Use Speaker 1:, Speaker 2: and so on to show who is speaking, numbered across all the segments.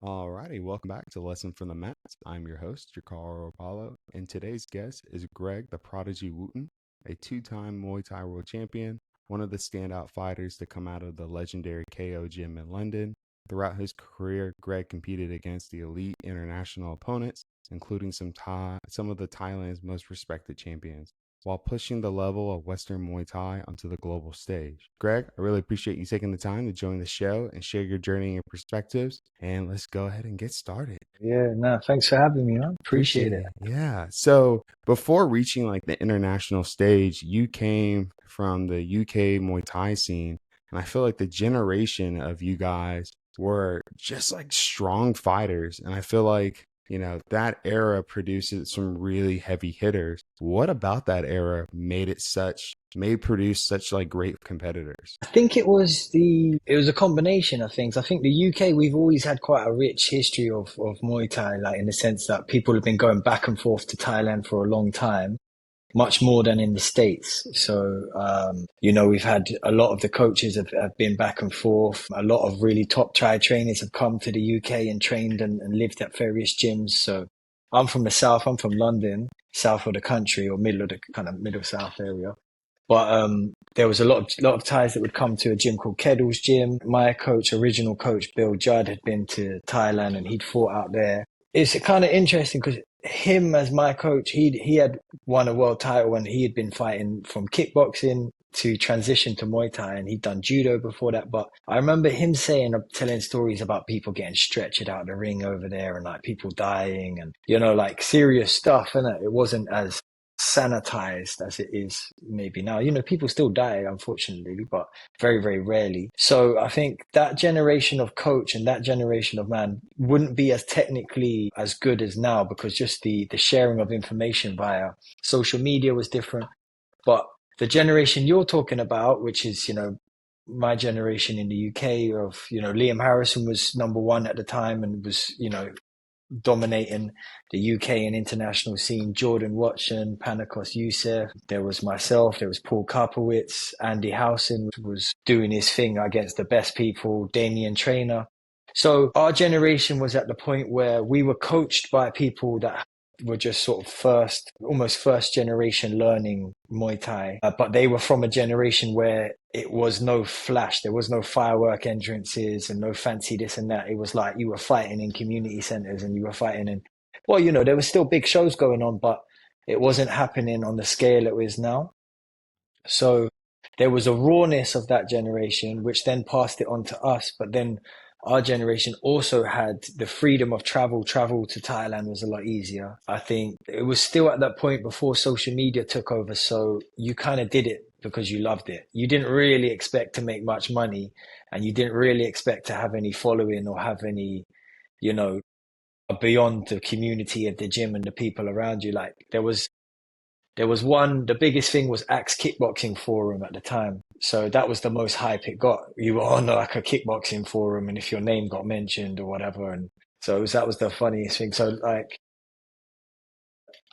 Speaker 1: Alrighty, welcome back to Lesson from the Mats. I'm your host, Jakar Oropallo, and today's guest is Greg the Prodigy Wooten, a two-time Muay Thai world champion, one of the standout fighters to come out of the legendary KO gym in London. Throughout his career, Greg competed against the elite international opponents, including some of the Thailand's most respected champions, while pushing the level of Western Muay Thai onto the global stage. Greg, I really appreciate you taking the time to join the show and share your journey and your perspectives. And let's go ahead and get started.
Speaker 2: Yeah, no, thanks for having me on. Appreciate
Speaker 1: Appreciate
Speaker 2: it.
Speaker 1: it. Yeah. So before reaching like the international stage, you came from the UK Muay Thai scene. And I feel like the generation of you guys were just like strong fighters. And I feel like, that era produces some really heavy hitters. What about that era made produce such like great competitors?
Speaker 2: I think it was a combination of things. I think the UK, we've always had quite a rich history of Muay Thai, like in the sense that people have been going back and forth to Thailand for a long time, much more than in the States. So, we've had a lot of the coaches have been back and forth. A lot of really top Thai trainers have come to the UK and trained and lived at various gyms. So I'm from the South, I'm from London, south of the country or middle of the kind of middle South area. But there was a lot of Thais that would come to a gym called Keddle's Gym. My original coach Bill Judd, had been to Thailand and he'd fought out there. It's kind of interesting because him as my coach, he had won a world title and he had been fighting from kickboxing to transition to Muay Thai, and he'd done judo before that. But I remember him telling stories about people getting stretchered out of the ring over there and like people dying and, like serious stuff. And it wasn't as sanitized as it is maybe now. People still die, unfortunately, but very, very rarely. So I think that generation of coach and that generation of man wouldn't be as technically as good as now, because just the sharing of information via social media was different. But the generation you're talking about, which is, my generation in the UK of, Liam Harrison was number one at the time and was, dominating the UK and international scene. Jordan Watson, Panikos Youssef. There was myself. There was Paul Kapowitz. Andy Howson was doing his thing against the best people. Damian Trainer. So our generation was at the point where we were coached by people that were just sort of almost first generation learning Muay Thai. But they were from a generation where it was no flash. There was no firework entrances and no fancy this and that. It was like you were fighting in community centers and you were fighting in, well, there was still big shows going on, but it wasn't happening on the scale it is now. So there was a rawness of that generation, which then passed it on to us. But then our generation also had the freedom of travel. Travel to Thailand was a lot easier. I think it was still at that point before social media took over. So you kind of did it because you loved it. You didn't really expect to make much money, and you didn't really expect to have any following or have any, you know, beyond the community of the gym and the people around you. Like there was the biggest thing was Axe Kickboxing Forum at the time. So that was the most hype it got. You were on like a kickboxing forum, and if your name got mentioned or whatever. And so that was the funniest thing. So like,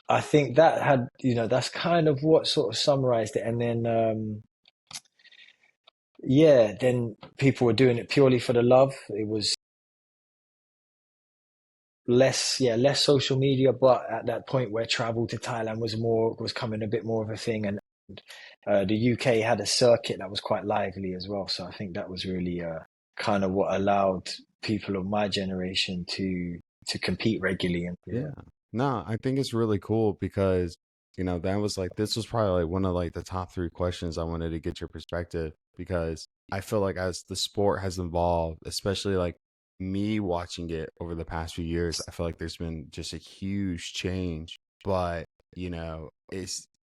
Speaker 2: I think that had, that's kind of what sort of summarized it. And then, yeah, then people were doing it purely for the love. It was less social media, but at that point where travel to Thailand was coming a bit more of a thing, and the UK had a circuit that was quite lively as well. So I think that was really kind of what allowed people of my generation to compete regularly. And yeah,
Speaker 1: Yeah. No, I think it's really cool because, this was probably like one of like the top three questions I wanted to get your perspective because I feel like as the sport has evolved, especially like me watching it over the past few years, I feel like there's been just a huge change. But,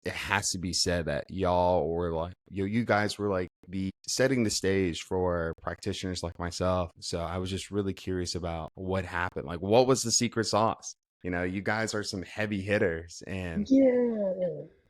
Speaker 1: it has to be said that y'all were like you guys were like the setting the stage for practitioners like myself. So I was just really curious about what happened. Like what was the secret sauce? You guys are some heavy hitters and
Speaker 2: yeah,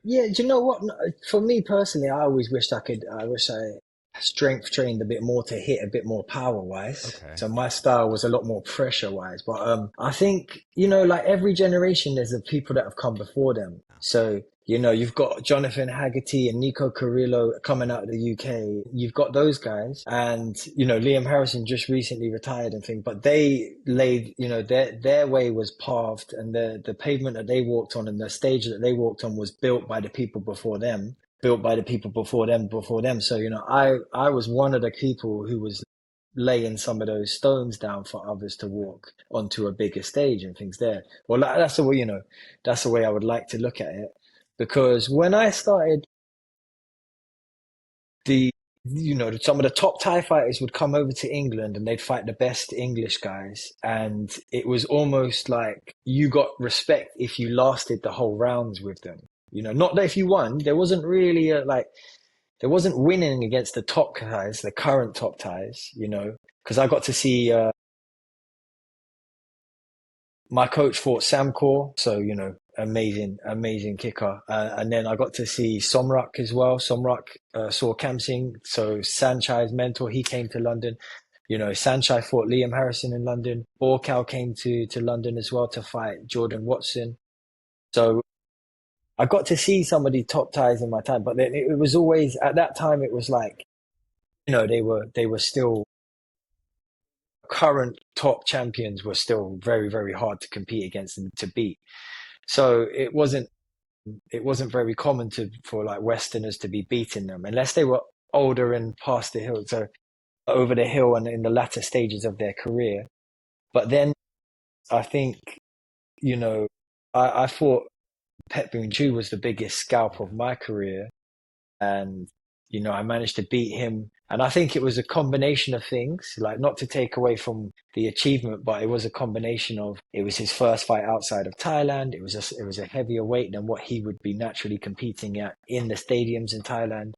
Speaker 2: yeah. Do you know what? No, for me personally, I always wished I wish I strength trained a bit more to hit a bit more power wise.
Speaker 1: okay.
Speaker 2: So my style was a lot more pressure wise. But I think, like every generation, there's the people that have come before them. So You know, you've got Jonathan Haggerty and Nico Carrillo coming out of the UK. You've got those guys. And, you know, Liam Harrison just recently retired and things, but they laid, you know, their way was paved, and the pavement that they walked on and the stage that they walked on was built by the people before them, built by the people before them. So, you know, I was one of the people who was laying some of those stones down for others to walk onto a bigger stage and things there. Well, that's the way, you know, that's the way I would like to look at it. Because when I started, the you know, some of the top Thai fighters would come over to England and they'd fight the best English guys, and it was almost like you got respect if you lasted the whole rounds with them. You know, not that if you won, there wasn't really there wasn't winning against the top guys, the current top Thais. You know, because I got to see my coach fought Samkor, so you know, amazing kicker. And then I got to see Somrak as well. Somrak saw Kamsing, so Sanchai's mentor. He came to London. You know, Sanchai fought Liam Harrison in London. Borkow came to London as well to fight Jordan Watson. So I got to see some of the top ties in my time, but then it was always at that time. It was like, you know, they were still current top champions were still very hard to compete against and to beat. So it wasn't very common for like Westerners to be beating them unless they were older and past the hill, so over the hill and in the latter stages of their career. But then I think, you know, I thought Pet Boon Chu was the biggest scalp of my career, and you know, I managed to beat him. And I think it was a combination of things, like not to take away from the achievement, but it was a combination of it was his first fight outside of Thailand. It was a heavier weight than what he would be naturally competing at in the stadiums in Thailand.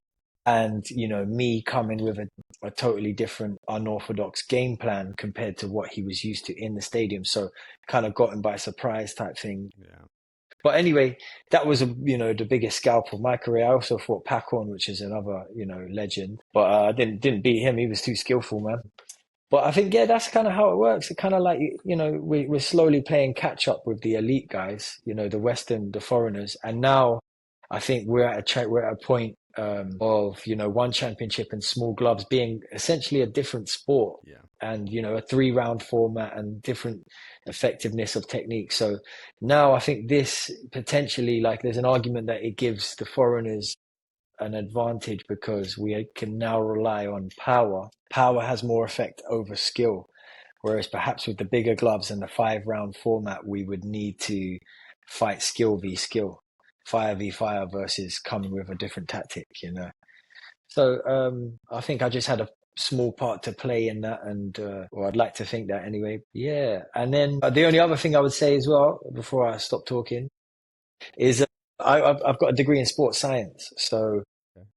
Speaker 2: And you know, me coming with a totally different unorthodox game plan compared to what he was used to in the stadium. So kind of got him by surprise type thing.
Speaker 1: Yeah.
Speaker 2: But anyway, that was you know, the biggest scalp of my career. I also fought Pacorn, which is another, you know, legend. But I didn't beat him. He was too skillful, man. But I think, yeah, that's kind of how it works. It kind of like, you know, we're slowly playing catch up with the elite guys, you know, the foreigners. And now I think we're at a point of, you know, one championship and small gloves being essentially a different sport,
Speaker 1: Yeah.
Speaker 2: and, you know, a 3 round format and different effectiveness of technique. So now I think this potentially, like, there's an argument that it gives the foreigners an advantage because we can now rely on power. Power has more effect over skill, whereas perhaps with the bigger gloves and the 5 round format, we would need to fight skill v skill, fire v fire versus coming with a different tactic, you know. So I think I just had a small part to play in that, and or I'd like to think that anyway. Yeah, and then the only other thing I would say as well before I stop talking is I've got a degree in sports science. So
Speaker 1: Okay.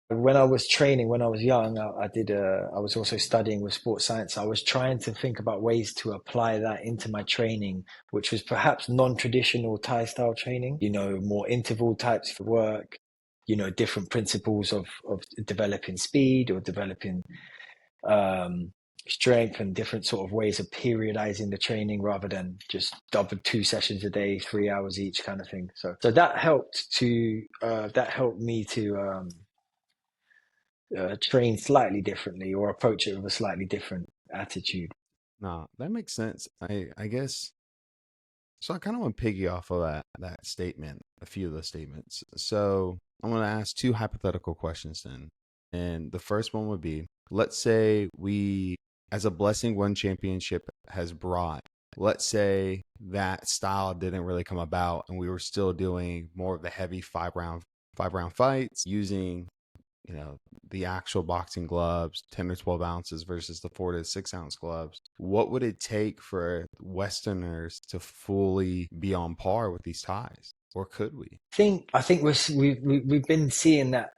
Speaker 2: when I was training, when I was young, I was also studying with sports science. I was trying to think about ways to apply that into my training, which was perhaps non-traditional Thai style training, you know, more interval types for work, you know, different principles of developing speed or developing um, strength, and different sort of ways of periodizing the training rather than just double 2 sessions a day, 3 hours each kind of thing. So that helped me to train slightly differently or approach it with a slightly different attitude.
Speaker 1: No, that makes sense. I guess so. I kind of want to piggy off of that statement, a few of the statements. So I'm going to ask two hypothetical questions then. And the first one would be, let's say we, as a blessing, one championship has brought. Let's say that style didn't really come about, and we were still doing more of the heavy five round fights using, you know, the actual boxing gloves, 10 or 12 ounces versus the 4 to 6 ounce gloves. What would it take for Westerners to fully be on par with these ties? Or could we?
Speaker 2: I think we've been seeing that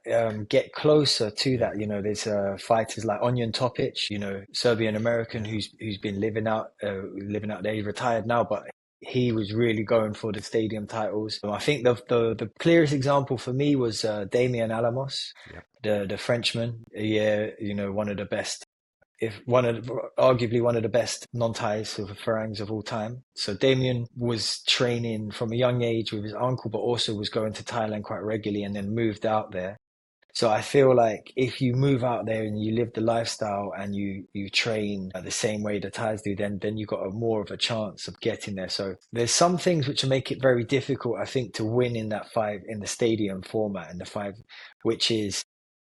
Speaker 2: get closer to
Speaker 1: Yeah.
Speaker 2: that. You know, there's fighters like Onion Topic, you know, Serbian American
Speaker 1: Yeah.
Speaker 2: who's been living out there. He's retired now, but he was really going for the stadium titles. I think the clearest example for me was Damian Alamos,
Speaker 1: Yep.
Speaker 2: the Frenchman. Yeah, you know, one of the best if arguably one of the best non-Thais sort of Farangs of all time. So Damien was training from a young age with his uncle, but also was going to Thailand quite regularly and then moved out there. So I feel like if you move out there and you live the lifestyle and you train the same way the Thais do, then you got more of a chance of getting there. So there's some things which make it very difficult, I think, to win in that five in the stadium format and the five, which is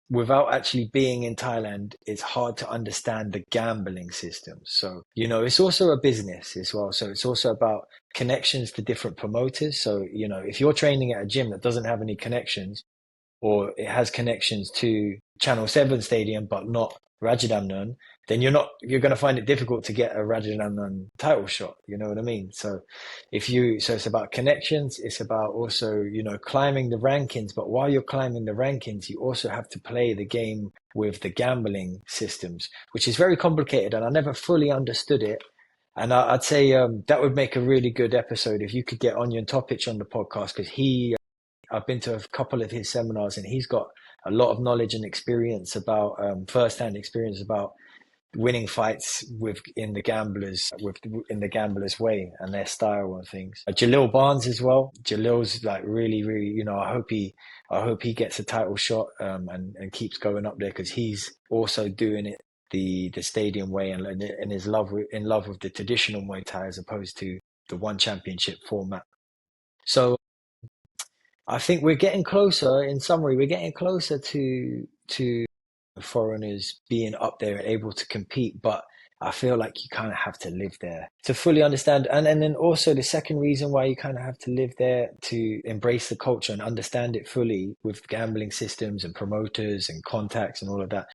Speaker 2: without actually being in Thailand, it's hard to understand the gambling system. So, it's also a business as well. So it's also about connections to different promoters. So, if you're training at a gym that doesn't have any connections, or it has connections to Channel 7 Stadium, but not Rajadamnern, then you're going to find it difficult to get a Rajadamnern title shot. You know what I mean? So so it's about connections. It's about also, climbing the rankings. But while you're climbing the rankings, you also have to play the game with the gambling systems, which is very complicated. And I never fully understood it. And I'd say that would make a really good episode if you could get Onion Topic on the podcast, because I've been to a couple of his seminars and he's got a lot of knowledge and experience about first-hand experience about winning fights in the gamblers way and their style and things. Jalil Barnes as well. Jalil's like really, really, I hope he gets a title shot and keeps going up there, because he's also doing it the stadium way and is in love with the traditional Muay Thai as opposed to the one championship format. So I think we're getting closer. In summary, we're getting closer to foreigners being up there and able to compete, but I feel like you kind of have to live there to fully understand. And then also the second reason why you kind of have to live there to embrace the culture and understand it fully with gambling systems and promoters and contacts and all of that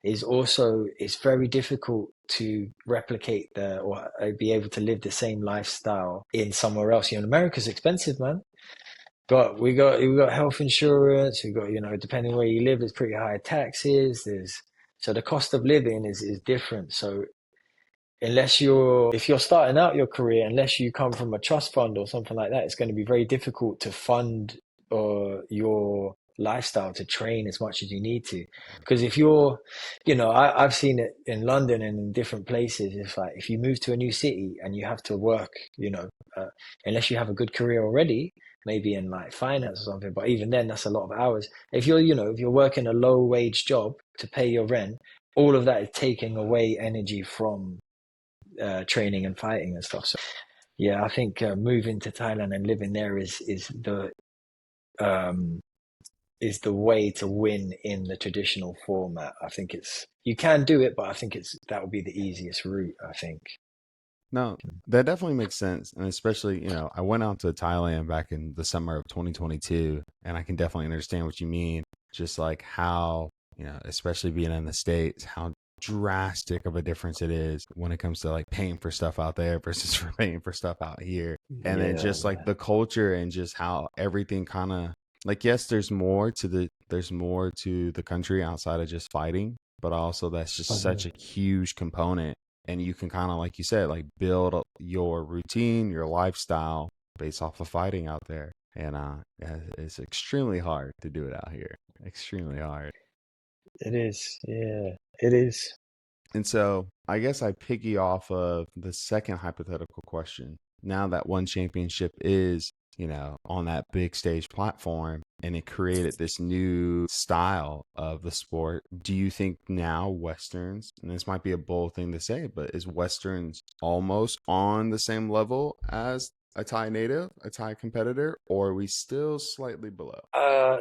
Speaker 2: is also it's very difficult to replicate or be able to live the same lifestyle in somewhere else. America's expensive, man. We got health insurance. We got, depending where you live, there's pretty high taxes. So the cost of living is different. So if you're starting out your career, unless you come from a trust fund or something like that, it's going to be very difficult to fund your lifestyle to train as much as you need to. Because if you're, I've seen it in London and in different places. It's like if you move to a new city and you have to work, unless you have a good career already, maybe in like finance or something, but even then that's a lot of hours. If you're working a low wage job to pay your rent, all of that is taking away energy from training and fighting and stuff. So yeah, I think moving to Thailand and living there is the way to win in the traditional format. I think you can do it, but I think that would be the easiest route, I think.
Speaker 1: No, that definitely makes sense. And especially, I went out to Thailand back in the summer of 2022, and I can definitely understand what you mean. Just like how, especially being in the States, how drastic of a difference it is when it comes to like paying for stuff out there versus for paying for stuff out here. And then just like the culture and just how everything kind of like, yes, there's more to the country outside of just fighting, but also that's just such a huge component. And you can kind of, like you said, like build your routine, your lifestyle based off of fighting out there. And it's extremely hard to do it out here. Extremely hard.
Speaker 2: It is. Yeah, it is.
Speaker 1: And so I guess I piggy off of the second hypothetical question. Now that one championship is, on that big stage platform and it created this new style of the sport, do you think now Westerns, and this might be a bold thing to say, but is Westerns almost on the same level as a Thai native, a Thai competitor, or are we still slightly below?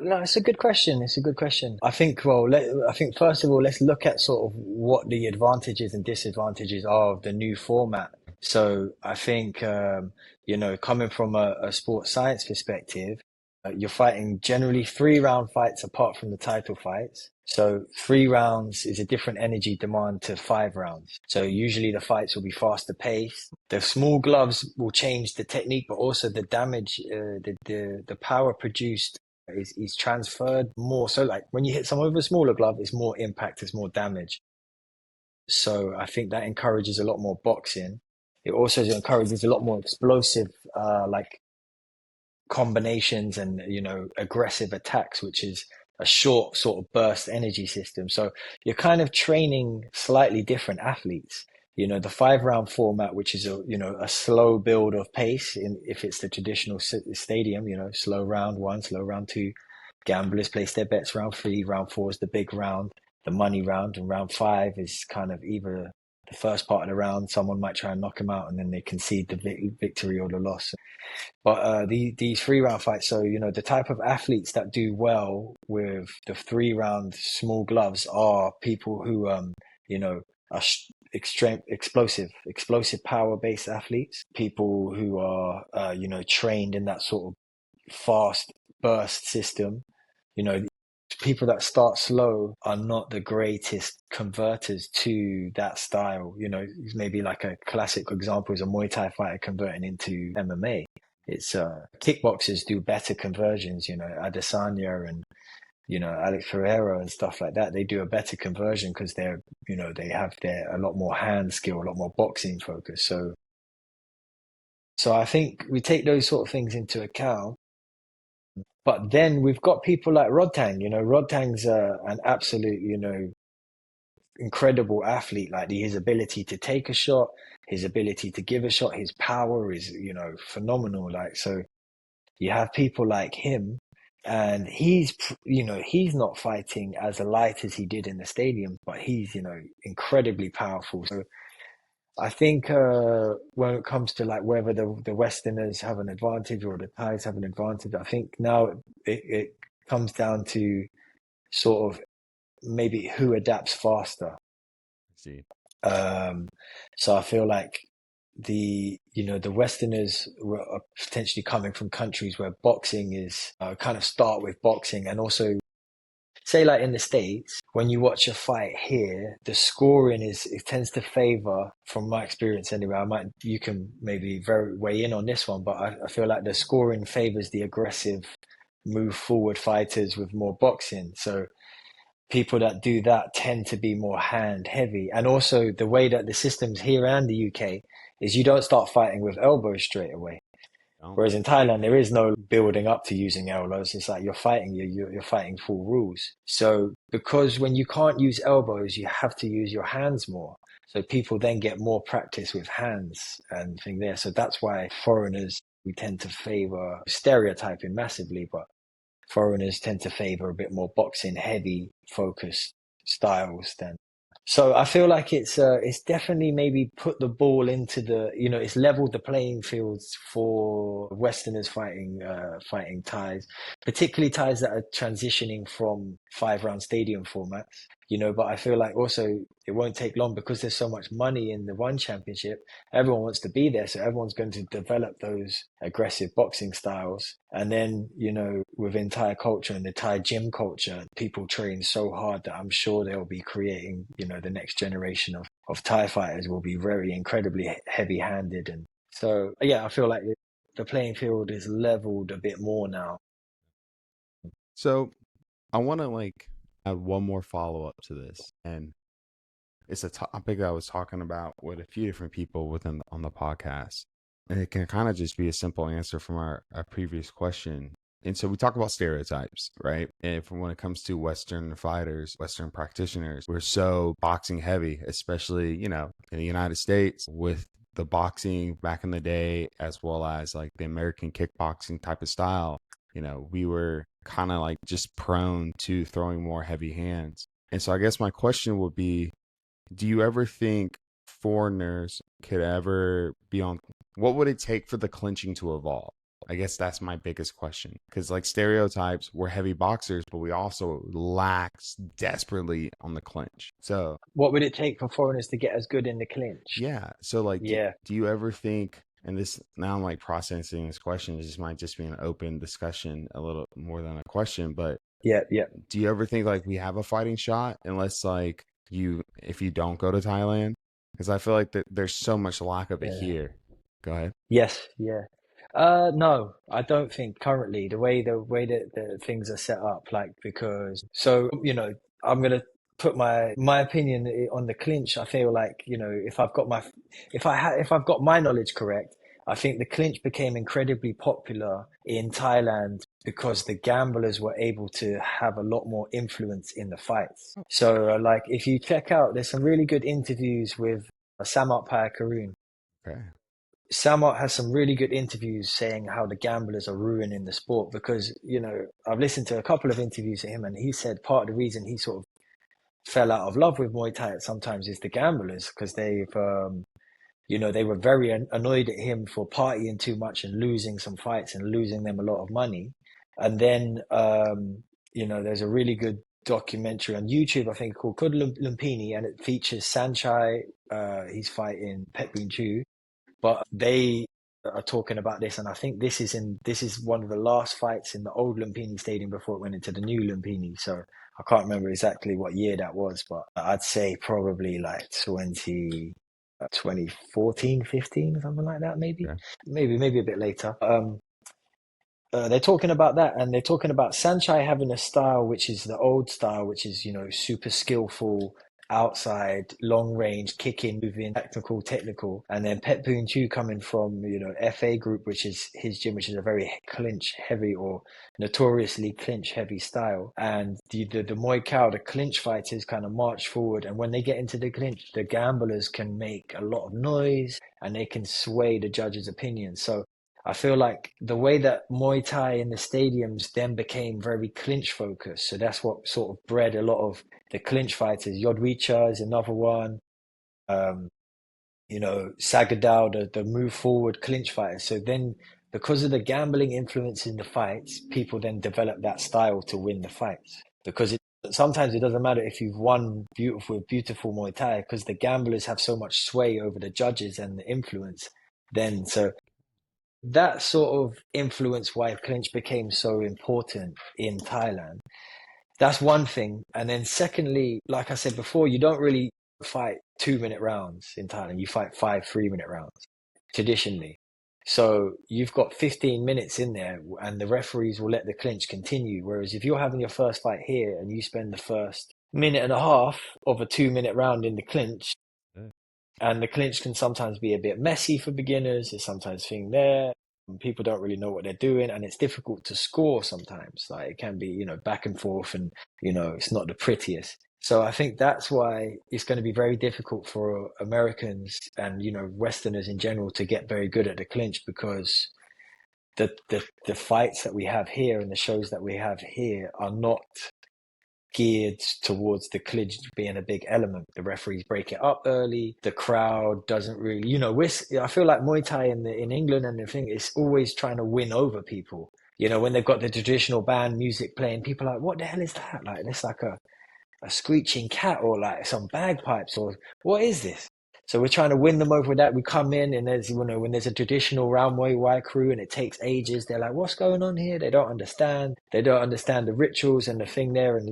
Speaker 2: No, it's a good question. It's a good question. I think, I think first of all, let's look at sort of what the advantages and disadvantages are of the new format. So I think, coming from a sports science perspective, you're fighting generally 3-round fights apart from the title fights. So 3 rounds is a different energy demand to 5 rounds. So usually the fights will be faster paced. The small gloves will change the technique, but also the damage, the power produced is transferred more. So like when you hit someone with a smaller glove, it's more impact, it's more damage. So I think that encourages a lot more boxing. It also encourages a lot more explosive, like combinations and, aggressive attacks, which is a short sort of burst energy system. So you're kind of training slightly different athletes. You know, the 5 round format, which is a slow build of pace in, if it's the traditional stadium, slow round one, slow round two, gamblers place their bets round three, round four is the big round, the money round, and round five is kind of either the first part of the round, someone might try and knock them out and then they concede the victory or the loss. But these 3 round fights, so the type of athletes that do well with the 3 round small gloves are people who you know are extreme explosive power based athletes, people who are trained in that sort of fast burst system. You know, people that start slow are not the greatest converters to that style. Maybe like a classic example is a Muay Thai fighter converting into MMA. It's kickboxers do better conversions, Adesanya and Alex Ferreira and stuff like that. They do a better conversion because they have a lot more hand skill, a lot more boxing focus. So I think we take those sort of things into account. But then we've got people like Rodtang. Rodtang's an absolute, incredible athlete. Like his ability to take a shot, his ability to give a shot, his power is, phenomenal. Like, so you have people like him, and he's not fighting as light as he did in the stadium, but he's, incredibly powerful. So I think when it comes to like whether the Westerners have an advantage or the Thais have an advantage, I think now it comes down to sort of maybe who adapts faster.
Speaker 1: See.
Speaker 2: So I feel like the Westerners are potentially coming from countries where boxing is kind of start with boxing, and also say like in the States, when you watch a fight here, the scoring it tends to favor, from my experience anyway. You can maybe very weigh in on this one, but I feel like the scoring favors the aggressive, move forward fighters with more boxing. So people that do that tend to be more hand heavy. And also the way that the systems here and the UK is you don't start fighting with elbows straight away.
Speaker 1: Oh,
Speaker 2: Whereas in Thailand, there is no building up to using elbows. It's like you're fighting full rules. So because when you can't use elbows, you have to use your hands more. So people then get more practice with hands and thing there. So that's why foreigners, we tend to favor stereotyping massively, but foreigners tend to favor a bit more boxing heavy focused styles than. So I feel like it's definitely maybe put the ball into it's leveled the playing fields for Westerners fighting Thais, particularly Thais that are transitioning from 5 round stadium formats. But I feel like also it won't take long because there's so much money in the one championship. Everyone wants to be there, so everyone's going to develop those aggressive boxing styles. And then, within Thai culture and the Thai gym culture, people train so hard that I'm sure they'll be creating, the next generation of Thai fighters will be very incredibly heavy handed. And so, yeah, I feel like the playing field is leveled a bit more now.
Speaker 1: so I want to like add one more follow up to this, and it's a topic that I was talking about with a few different people on the podcast, and it can kind of just be a simple answer from our previous question. And so we talk about stereotypes, right? And from when it comes to Western fighters, Western practitioners, we're so boxing heavy, especially, in the United States with the boxing back in the day, as well as like the American kickboxing type of style. We were kind of like just prone to throwing more heavy hands. And so I guess my question would be, do you ever think foreigners could ever be on, what would it take for the clinching to evolve? I guess that's my biggest question. Because like stereotypes, we're heavy boxers, but we also lack desperately on the clinch. So
Speaker 2: What would it take for foreigners to get as good in the clinch?
Speaker 1: yeah. So like,
Speaker 2: Yeah.
Speaker 1: do you ever think, and this now I'm like processing this question, this might just be an open discussion a little more than a question, but
Speaker 2: Yeah. Yeah.
Speaker 1: do you ever think like we have a fighting shot unless like if you don't go to Thailand? Because I feel like that there's so much lack of it
Speaker 2: Yeah.
Speaker 1: here. Go ahead.
Speaker 2: Yes, yeah. No, I don't think currently the way that the things are set up, like because so I'm gonna put my opinion on the clinch. I feel like if I've got my knowledge correct, I think the clinch became incredibly popular in Thailand because the gamblers were able to have a lot more influence in the fights. So, like, if you check out, there's some really good interviews with Samart Karun.
Speaker 1: Okay.
Speaker 2: Samart has some really good interviews saying how the gamblers are ruining the sport because, I've listened to a couple of interviews of him and he said part of the reason he sort of fell out of love with Muay Thai sometimes is the gamblers because they were very annoyed at him for partying too much and losing some fights and losing them a lot of money. And then, there's a really good documentary on YouTube, I think called Kud Lumpini, and it features Sanchai. He's fighting Pet Boon Chu, but they are talking about this. And I think this is one of the last fights in the old Lumpini Stadium before it went into the new Lumpini. So I can't remember exactly what year that was, but I'd say probably like 2014, 15, something like that, maybe,
Speaker 1: Okay.
Speaker 2: maybe a bit later. They're talking about that, and they're talking about Sanchai having a style which is the old style, which is super skillful, outside, long range, kicking, moving, technical, and then Pet Boon Chu coming from FA Group, which is his gym, which is a very clinch heavy or notoriously clinch heavy style, and the Muay Khao, the clinch fighters kind of march forward, and when they get into the clinch, the gamblers can make a lot of noise and they can sway the judges' opinions. So I feel like the way that Muay Thai in the stadiums then became very clinch focused. So that's what sort of bred a lot of the clinch fighters. Yodwicha is another one. Um, Sagadao, the move forward clinch fighters. So then because of the gambling influence in the fights, people then develop that style to win the fights. Because sometimes it doesn't matter if you've won beautiful Muay Thai, because the gamblers have so much sway over the judges and the influence. So that sort of influenced why clinch became so important in Thailand. That's one thing. And then secondly, like I said before, you don't really fight 2 minute rounds in Thailand. You fight 5 3 minute rounds traditionally. So you've got 15 minutes in there and the referees will let the clinch continue. Whereas if you're having your first fight here and you spend the first minute and a half of a 2 minute round in the clinch,
Speaker 1: Yeah.
Speaker 2: and the clinch can sometimes be a bit messy for beginners. There's sometimes thing there. People don't really know what they're doing, and it's difficult to score sometimes. Like it can be, back and forth, and it's not the prettiest. So I think that's why it's going to be very difficult for Americans and Westerners in general to get very good at the clinch because the fights that we have here and the shows that we have here are not geared towards the clinch being a big element. The referees break it up early. The crowd doesn't really, I feel like Muay Thai in England and the thing is always trying to win over people. When they've got the traditional band music playing, people are like, what the hell is that? Like, it's like a screeching cat or like some bagpipes or what is this? So we're trying to win them over with that. We come in and there's, when there's a traditional round Muay crew and it takes ages, they're like, what's going on here? They don't understand. They don't understand the rituals and the thing there. And,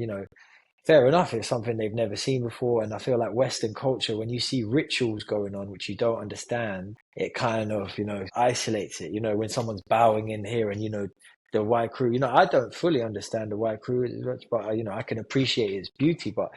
Speaker 2: fair enough, it's something they've never seen before. And I feel like Western culture, when you see rituals going on, which you don't understand, it kind of, isolates it. When someone's bowing in here and, the Y crew, I don't fully understand the Y crew, but, I can appreciate its beauty. But,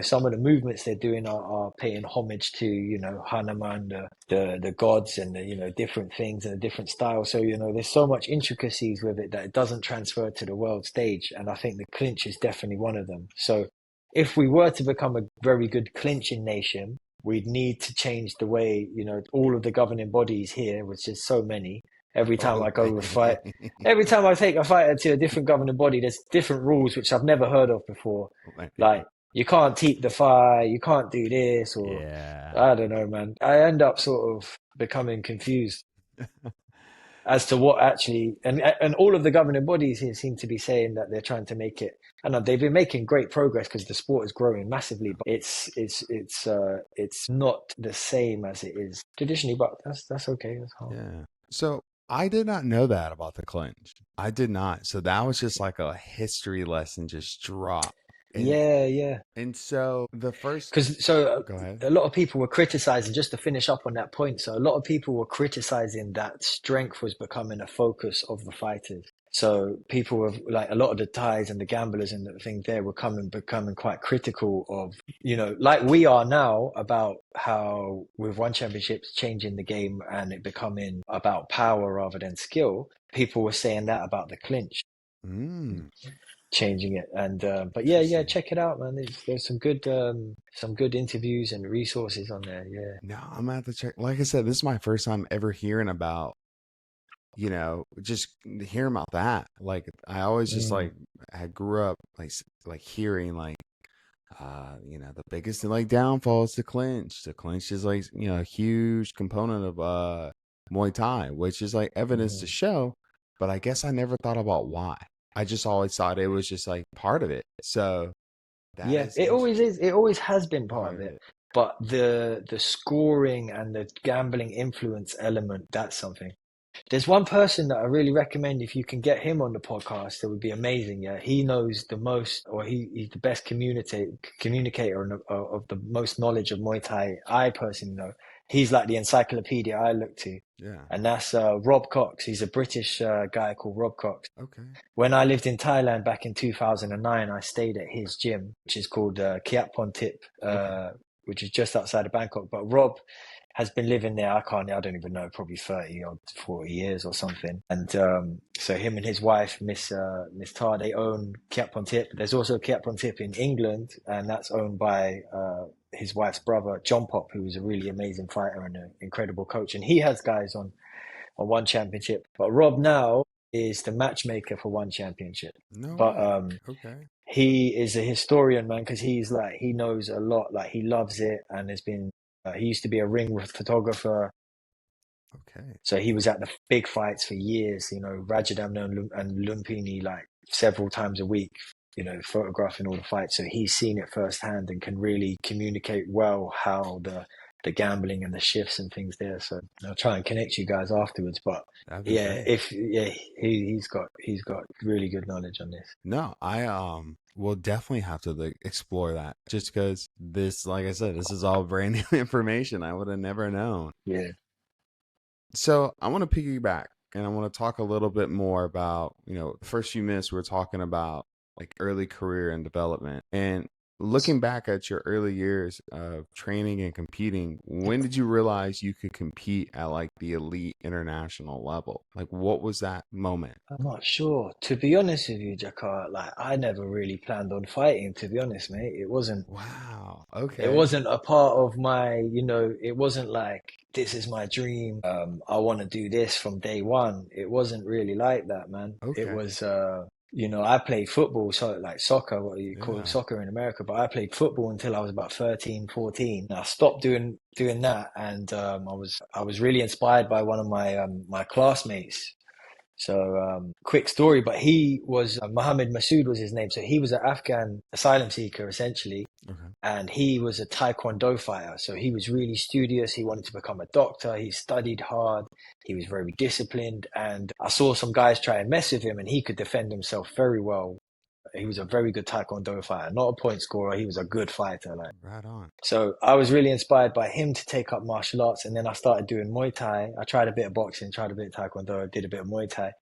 Speaker 2: some of the movements they're doing are paying homage to, Hanuman, the gods and the, different things and the different styles. So, there's so much intricacies with it that it doesn't transfer to the world stage. And I think the clinch is definitely one of them. So if we were to become a very good clinching nation, we'd need to change the way, all of the governing bodies here, which is so many. Every time I go with fight, every time I take a fighter to a different governing body, there's different rules which I've never heard of before. Like you can't teep the fire, you can't do this, or
Speaker 1: Yeah.
Speaker 2: I don't know, man. I end up sort of becoming confused as to what actually, and all of the governing bodies here seem to be saying that they're trying to make it. And they've been making great progress because the sport is growing massively, but it's not the same as it is traditionally. But that's okay. That's hard.
Speaker 1: Yeah. So I did not know that about the clinch. I did not. So that was just like a history lesson just dropped.
Speaker 2: Yeah.
Speaker 1: And so the first
Speaker 2: Because
Speaker 1: go ahead.
Speaker 2: a lot of people were criticizing, just to finish up on that point. So a lot of people were criticizing that strength was becoming a focus of the fighters. So people were like, a lot of the Thais and the gamblers and the thing there were becoming quite critical of, like we are now about how with one championships changing the game and it becoming about power rather than skill. People were saying that about the clinch.
Speaker 1: Mm.
Speaker 2: changing it. And but yeah, yeah,
Speaker 1: Interesting.
Speaker 2: check it out, man. There's some good interviews and resources on there. Yeah.
Speaker 1: No, I'm gonna have to check. Like I said, this is my first time ever hearing about, just hearing about that. Like I always just
Speaker 2: Mm.
Speaker 1: like I grew up like hearing like the biggest like downfall is the clinch. The clinch is like, a huge component of Muay Thai, which is like evidence to
Speaker 2: Mhm.
Speaker 1: show, but I guess I never thought about why. I just always thought it was just like part of it. So that
Speaker 2: Yeah,
Speaker 1: is
Speaker 2: it always is. It always has been part
Speaker 1: part
Speaker 2: of
Speaker 1: of
Speaker 2: it.
Speaker 1: it.
Speaker 2: But the scoring and the gambling influence element, that's something. There's one person that I really recommend if you can get him on the podcast, it would be amazing. Yeah, he knows the most, or he's the best communicator of the most knowledge of Muay Thai I personally know. He's like the encyclopedia I look to,
Speaker 1: Yeah.
Speaker 2: and that's Rob Cox. He's a British guy called Rob Cox.
Speaker 1: Okay.
Speaker 2: When I lived in Thailand back in 2009, I stayed at his gym, which is called Kiat Pontip,
Speaker 1: Okay.
Speaker 2: which is just outside of Bangkok. But Rob has been living there, I don't even know, probably 30 or 40 years or something. And so him and his wife, Miss Tar, they own Kiat Pontip. There's also Kiat Pontip in England, and that's owned by his wife's brother, John Pop, who is a really amazing fighter and an incredible coach. And he has guys on one championship. But Rob now is the matchmaker for one championship.
Speaker 1: No
Speaker 2: But
Speaker 1: way. Okay.
Speaker 2: he is a historian, man, because he's like he knows a lot. Like he loves it, and has been. He used to be a ring photographer,
Speaker 1: Okay.
Speaker 2: so he was at the big fights for years. Rajadamno and Lumpini like several times a week. Photographing all the fights, so he's seen it firsthand and can really communicate well how the gambling and the shifts and things there. So I'll try and connect you guys afterwards. But
Speaker 1: That'd be
Speaker 2: yeah,
Speaker 1: great.
Speaker 2: if yeah, he's got really good knowledge on this.
Speaker 1: No, I will definitely have to like explore that just because this, like I said, this is all brand new information. I would have never known.
Speaker 2: Yeah.
Speaker 1: So I want to piggyback and I want to talk a little bit more about, the first few minutes we are talking about like early career and development. And looking back at your early years of training and competing, when did you realize you could compete at like the elite international level? Like what was that moment?
Speaker 2: I'm not sure. To be honest with you, Jakar, like I never really planned on fighting, to be honest, mate.
Speaker 1: Wow.
Speaker 2: It
Speaker 1: Okay.
Speaker 2: wasn't a part of it wasn't like this is my dream. I want to do this from day one. It wasn't really like that, man. It
Speaker 1: Okay.
Speaker 2: was I played football, so like soccer, what you call
Speaker 1: Yeah.
Speaker 2: soccer in America, but I played football until I was about 13, 14. And I stopped doing that, and I was really inspired by one of my classmates. So, quick story, but he was Mohammed Masood was his name. So he was an Afghan asylum seeker essentially,
Speaker 1: Okay.
Speaker 2: and he was a Taekwondo fighter. So he was really studious. He wanted to become a doctor. He studied hard. He was very disciplined. And I saw some guys try and mess with him, and he could defend himself very well. He was a very good Taekwondo fighter, not a point scorer. He was a good fighter. Like,
Speaker 1: Right on.
Speaker 2: so I was really inspired by him to take up martial arts. And then I started doing Muay Thai. I tried a bit of boxing, tried a bit of Taekwondo, did a bit of Muay Thai.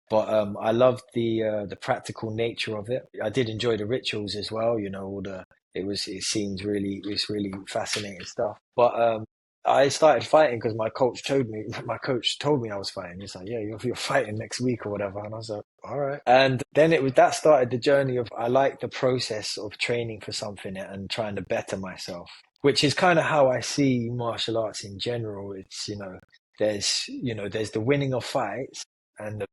Speaker 2: But I loved the practical nature of it. I did enjoy the rituals as well. All the it was really fascinating stuff. But I started fighting because my coach told me I was fighting. He's like, yeah, you're fighting next week or whatever, and I was like, all right. And then that started the journey of I like the process of training for something and trying to better myself, which is kind of how I see martial arts in general. It's there's the winning of fights and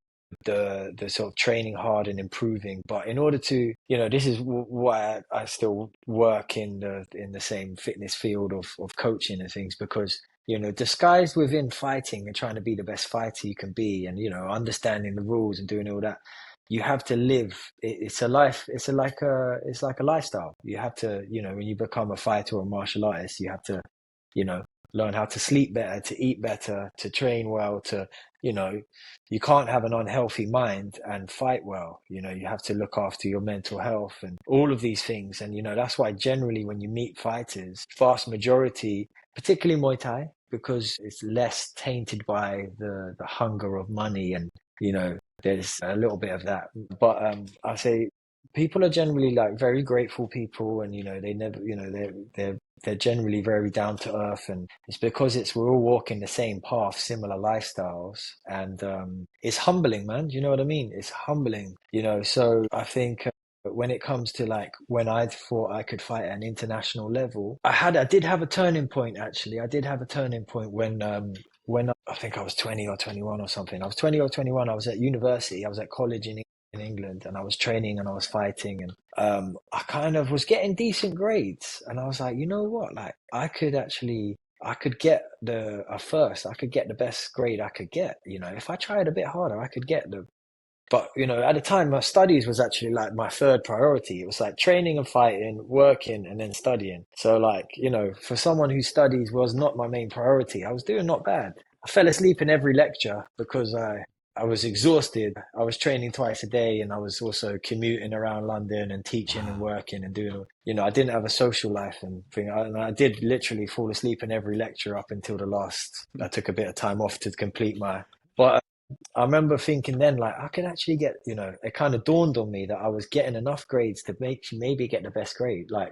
Speaker 2: the sort of training hard and improving. But in order to, this is why I still work in the same fitness field of coaching and things, because disguised within fighting and trying to be the best fighter you can be, and understanding the rules and doing all that, you have to live. It's a life. It's like a lifestyle. You have to, when you become a fighter or a martial artist, you have to, you know, learn how to sleep better, to eat better, to train well, you know, you can't have an unhealthy mind and fight well. You have to look after your mental health and all of these things. And, that's why generally when you meet fighters, vast majority, particularly Muay Thai, because it's less tainted by the hunger of money and, there's a little bit of that. But I say people are generally like very grateful people, and they never, they're they're generally very down to earth, and it's because we're all walking the same path, similar lifestyles, and it's humbling, man. Do you know what I mean? It's humbling, you know. So I think when it comes to like when I thought I could fight at an international level, I did have a turning point actually. I did have a turning point when I think I was 20 or 21 or something. I was 20 or 21. I was at university. I was at college in England, and I was training and I was fighting, and I kind of was getting decent grades, and I was like, you know what, like I could get the a first, I could get the best grade I could get, you know, if I tried a bit harder, I could get the but you know, at the time, my studies was actually like my third priority. It was like training and fighting, working, and then studying. So like, you know, for someone whose studies was not my main priority, I was doing not bad. I fell asleep in every lecture because I was exhausted. I was training twice a day, and I was also commuting around London and teaching and
Speaker 1: Wow.
Speaker 2: working and doing, you know, I didn't have a social life and thing. And I did literally fall asleep in every lecture up until the last. I took a bit of time off to complete my. But I remember thinking then, like, I could actually get, you know, it kind of dawned on me that I was getting enough grades to make maybe get the best grade, like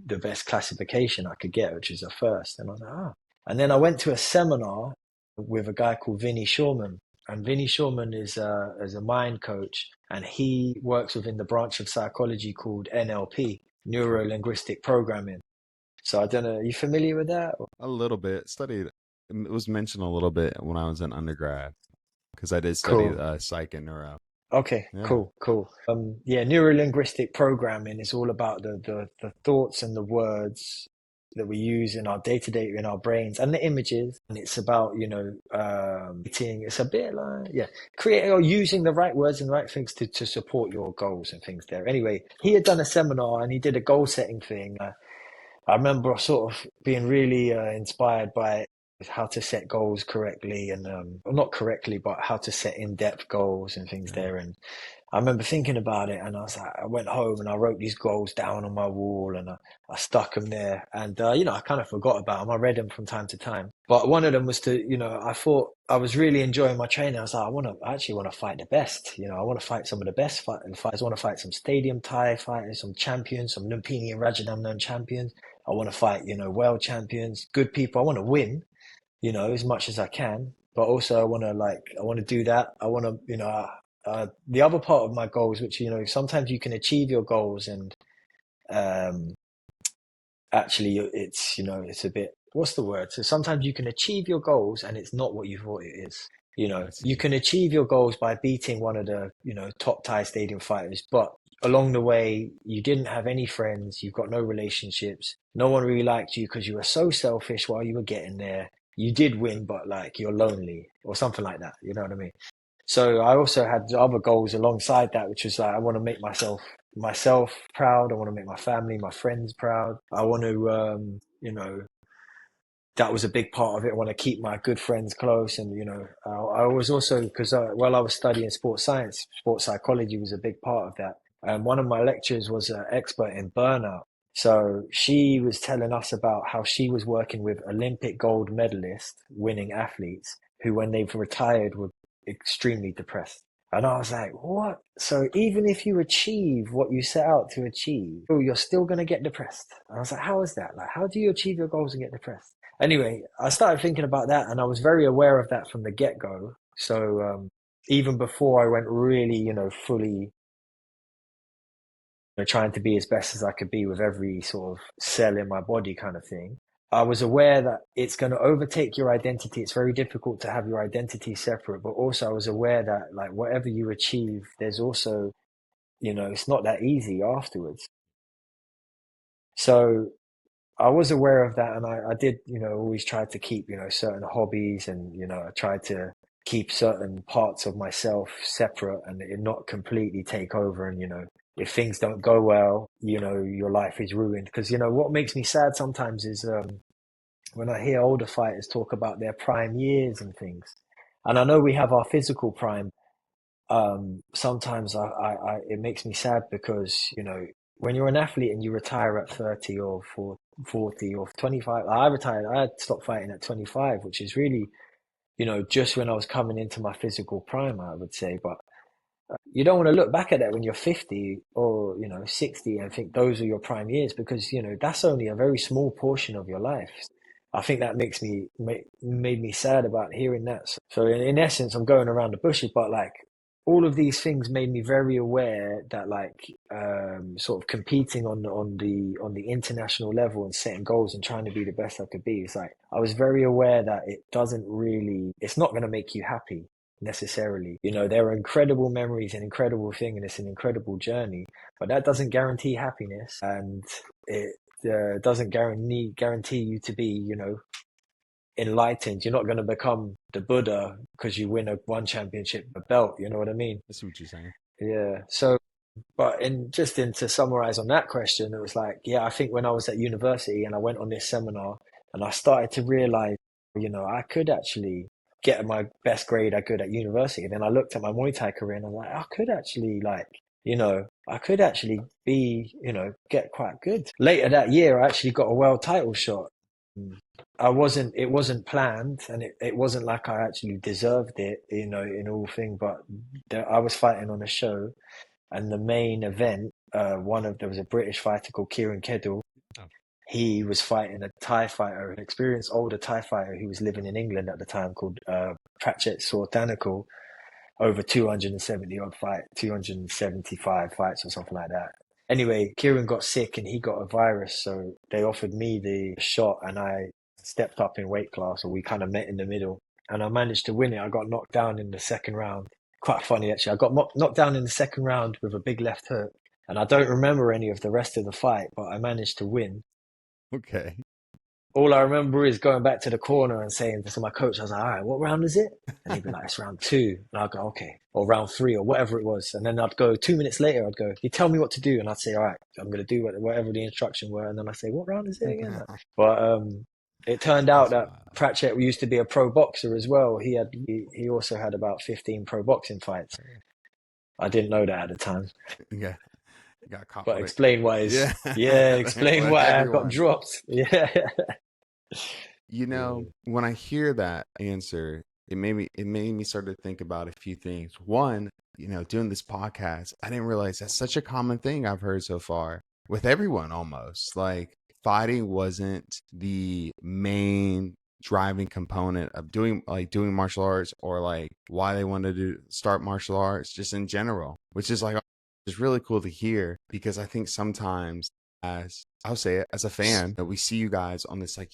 Speaker 2: the best classification I could get, which is a first. And I was like, ah. And then I went to a seminar with a guy called Vinny Shawman. And Vinny Shawman is a mind coach, and he works within the branch of psychology called NLP, Neuro
Speaker 1: Okay.
Speaker 2: Linguistic Programming. So I don't know, are you familiar with that?
Speaker 1: A little bit studied. It was mentioned a little bit when I was in undergrad because I did study
Speaker 2: Cool.
Speaker 1: psych and neuro.
Speaker 2: Okay,
Speaker 1: Yeah.
Speaker 2: cool, cool. Yeah, neuro-linguistic programming is all about the thoughts and the words that we use in our day-to-day in our brains and the images. And it's about, you know, it's a bit like, yeah, creating or using the right words and right things to support your goals and things there. Anyway, he had done a seminar and he did a goal setting thing. I remember sort of being really inspired by how to set goals correctly and well, not correctly, but how to set in-depth goals and things
Speaker 1: Yeah.
Speaker 2: there. And I remember thinking about it, and I was like, I went home and I wrote these goals down on my wall, and I stuck them there. And you know, I kind of forgot about them. I read them from time to time, but one of them was to, you know, I thought I was really enjoying my training. I was like, I actually want to fight the best. You know, I want to fight some of the best fighters. I want to fight some stadium Thai fighters, some champions, some Lumpini and Rajadamnern champions. I want to fight, you know, world champions, good people. I want to win, you know, as much as I can. But also, I want to do that. I want to, you know, the other part of my goals, which, you know, sometimes you can achieve your goals and um, actually it's, you know, it's a bit, what's the word? So sometimes you can achieve your goals and it's not what you thought it is. You know,
Speaker 1: I
Speaker 2: you
Speaker 1: see.
Speaker 2: can achieve your goals by beating one of the, you know, top Thai stadium fighters, but along the way, you didn't have any friends, you've got no relationships, no one really liked you because you were so selfish while you were getting there. You did win, but like you're lonely or something like that. You know what I mean? So I also had other goals alongside that, which was like I want to make myself proud. I want to make my family, my friends proud. I want to, you know, that was a big part of it. I want to keep my good friends close, and you know, I was also because while I was studying sports science, sports psychology was a big part of that. And one of my lecturers was an expert in burnout. So she was telling us about how she was working with Olympic gold medalist winning athletes who, when they've retired, were extremely depressed. And I was like, what? So even if you achieve what you set out to achieve, you're still going to get depressed. And I was like, how is that? Like, how do you achieve your goals and get depressed? Anyway, I started thinking about that and I was very aware of that from the get-go. So even before I went really, you know, fully know, trying to be as best as I could be with every sort of cell in my body kind of thing. I was aware that it's going to overtake your identity. It's very difficult to have your identity separate, but also I was aware that like whatever you achieve, there's also, you know, it's not that easy afterwards. So I was aware of that and I did, you know, always try to keep, you know, certain hobbies and, you know, I tried to keep certain parts of myself separate and it not completely take over. And, you know, if things don't go well, you know, your life is ruined. Because, you know, what makes me sad sometimes is when I hear older fighters talk about their prime years and things. And I know we have our physical prime, sometimes it makes me sad because, you know, when you're an athlete and you retire at 30 or 40 or 25, I stopped fighting at 25, which is really, you know, just when I was coming into my physical prime, I would say. But You don't want to look back at that when you're 50 or, 60 and think those are your prime years because, that's only a very small portion of your life. I think that made me sad about hearing that. So in essence, I'm going around the bushes, but like all of these things made me very aware that like sort of competing on the international level and setting goals and trying to be the best I could be. It's like I was very aware that it's not going to make you happy necessarily. There are incredible memories and incredible thing, and it's an incredible journey, but that doesn't guarantee happiness, and it doesn't guarantee you to be, enlightened. You're not going to become the Buddha because you win one championship, a belt. You know what I mean?
Speaker 1: I see what you're saying.
Speaker 2: Yeah. So, but to summarize on that question, it was like, yeah, I think when I was at university and I went on this seminar and I started to realize, I could actually get my best grade I could at university. And then I looked at my Muay Thai career and I'm like, I could actually I could actually be, get quite good. Later that year, I actually got a world title shot. It wasn't planned and it wasn't like I actually deserved it, in all thing, but I was fighting on a show and the main event, there was a British fighter called Kieran Kedal.
Speaker 1: Oh,
Speaker 2: He was fighting a Thai fighter, an experienced older Thai fighter who was living in England at the time called Pratchett Sorthanakul, over 270 odd 275 fights or something like that. Anyway, Kieran got sick and he got a virus, so they offered me the shot and I stepped up in weight class, or we kind of met in the middle and I managed to win it. I got knocked down in the second round. Quite funny actually. I got knocked down in the second round with a big left hook and I don't remember any of the rest of the fight, but I managed to win.
Speaker 1: okay.
Speaker 2: All I remember is going back to the corner and saying to my coach, I was like, all right, what round is it? And he'd be like, it's round two. And I'd go, okay. Or round three or whatever it was. And then I'd go 2 minutes later, I'd go, you tell me what to do. And I'd say, all right, I'm going to do whatever the instruction were. And then I'd say, what round is it again? But it turned out
Speaker 1: That's
Speaker 2: that
Speaker 1: wild.
Speaker 2: Pratchett used to be a pro boxer as well. He also had about 15 pro boxing fights. I didn't know that at the time.
Speaker 1: Yeah, got caught
Speaker 2: But
Speaker 1: with it. Yeah,
Speaker 2: explain
Speaker 1: like
Speaker 2: why I got
Speaker 1: everyone.
Speaker 2: dropped. Yeah. Yeah.
Speaker 1: When I hear that answer, it made me start to think about a few things. One, doing this podcast, I didn't realize that's such a common thing I've heard so far with everyone almost. Like fighting wasn't the main driving component of doing martial arts, or like why they wanted to start martial arts just in general, which is like it's really cool to hear, because I think sometimes, as I'll say it, as a fan, that we see you guys on this like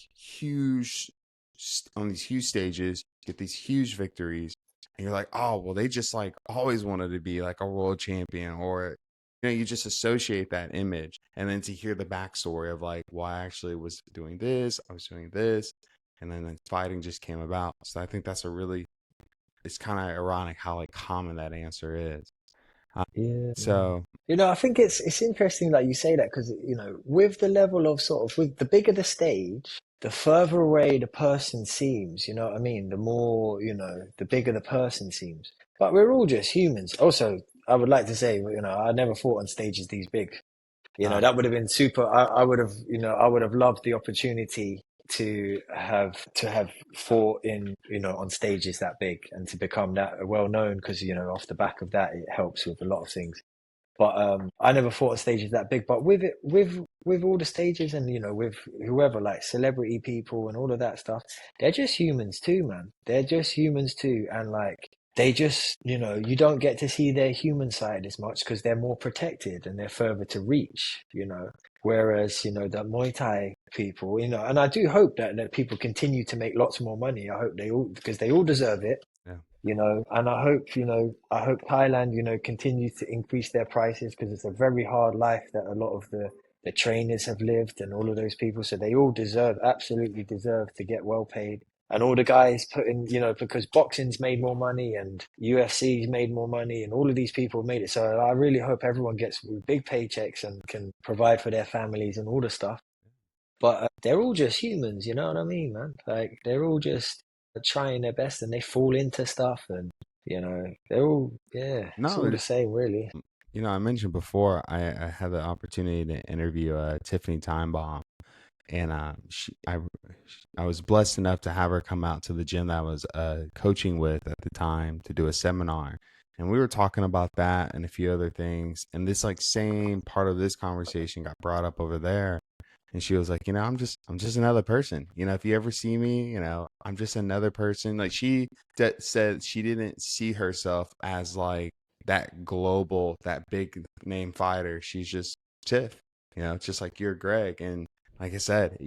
Speaker 1: on these huge stages, get these huge victories, and you're like, oh, well, they just like always wanted to be like a world champion, or you just associate that image, and then to hear the backstory of like, well, I actually was doing this, I was doing this, and then fighting just came about. So I think it's kind of ironic how like common that answer is.
Speaker 2: Yeah.
Speaker 1: So
Speaker 2: I think it's interesting that you say that because, with the level of with the bigger the stage, the further away the person seems, you know what I mean? The more, the bigger the person seems. But we're all just humans. Also, I would like to say, I never fought on stages these big. That would have been super. I would have loved the opportunity to have fought in, on stages that big and to become that well known because, off the back of that, it helps with a lot of things. But I never fought on stages that big. But with all the stages and with whoever, like celebrity people and all of that stuff, they're just humans too, man. They're just humans too, and like they just you don't get to see their human side as much because they're more protected and they're further to reach. Whereas the Muay Thai people, and I do hope that people continue to make lots more money. I hope they all because they all deserve it,
Speaker 1: yeah.
Speaker 2: and I hope Thailand, continues to increase their prices because it's a very hard life that a lot of the trainers have lived and all of those people. So they all absolutely deserve to get well paid. And all the guys put in, because boxing's made more money and UFC's made more money and all of these people have made it. So I really hope everyone gets big paychecks and can provide for their families and all the stuff. But they're all just humans, you know what I mean, man? Like they're all just trying their best and they fall into stuff and they're all it's all
Speaker 1: No,
Speaker 2: the same really.
Speaker 1: I mentioned before I had the opportunity to interview Tiffany Timebomb, and I was blessed enough to have her come out to the gym that I was coaching with at the time to do a seminar. And we were talking about that and a few other things. And this like same part of this conversation got brought up over there. And she was like, I'm just another person. If you ever see me, I'm just another person. Like she said she didn't see herself as like that global, that big name fighter. She's just Tiff, just like you're Greg. And like I said,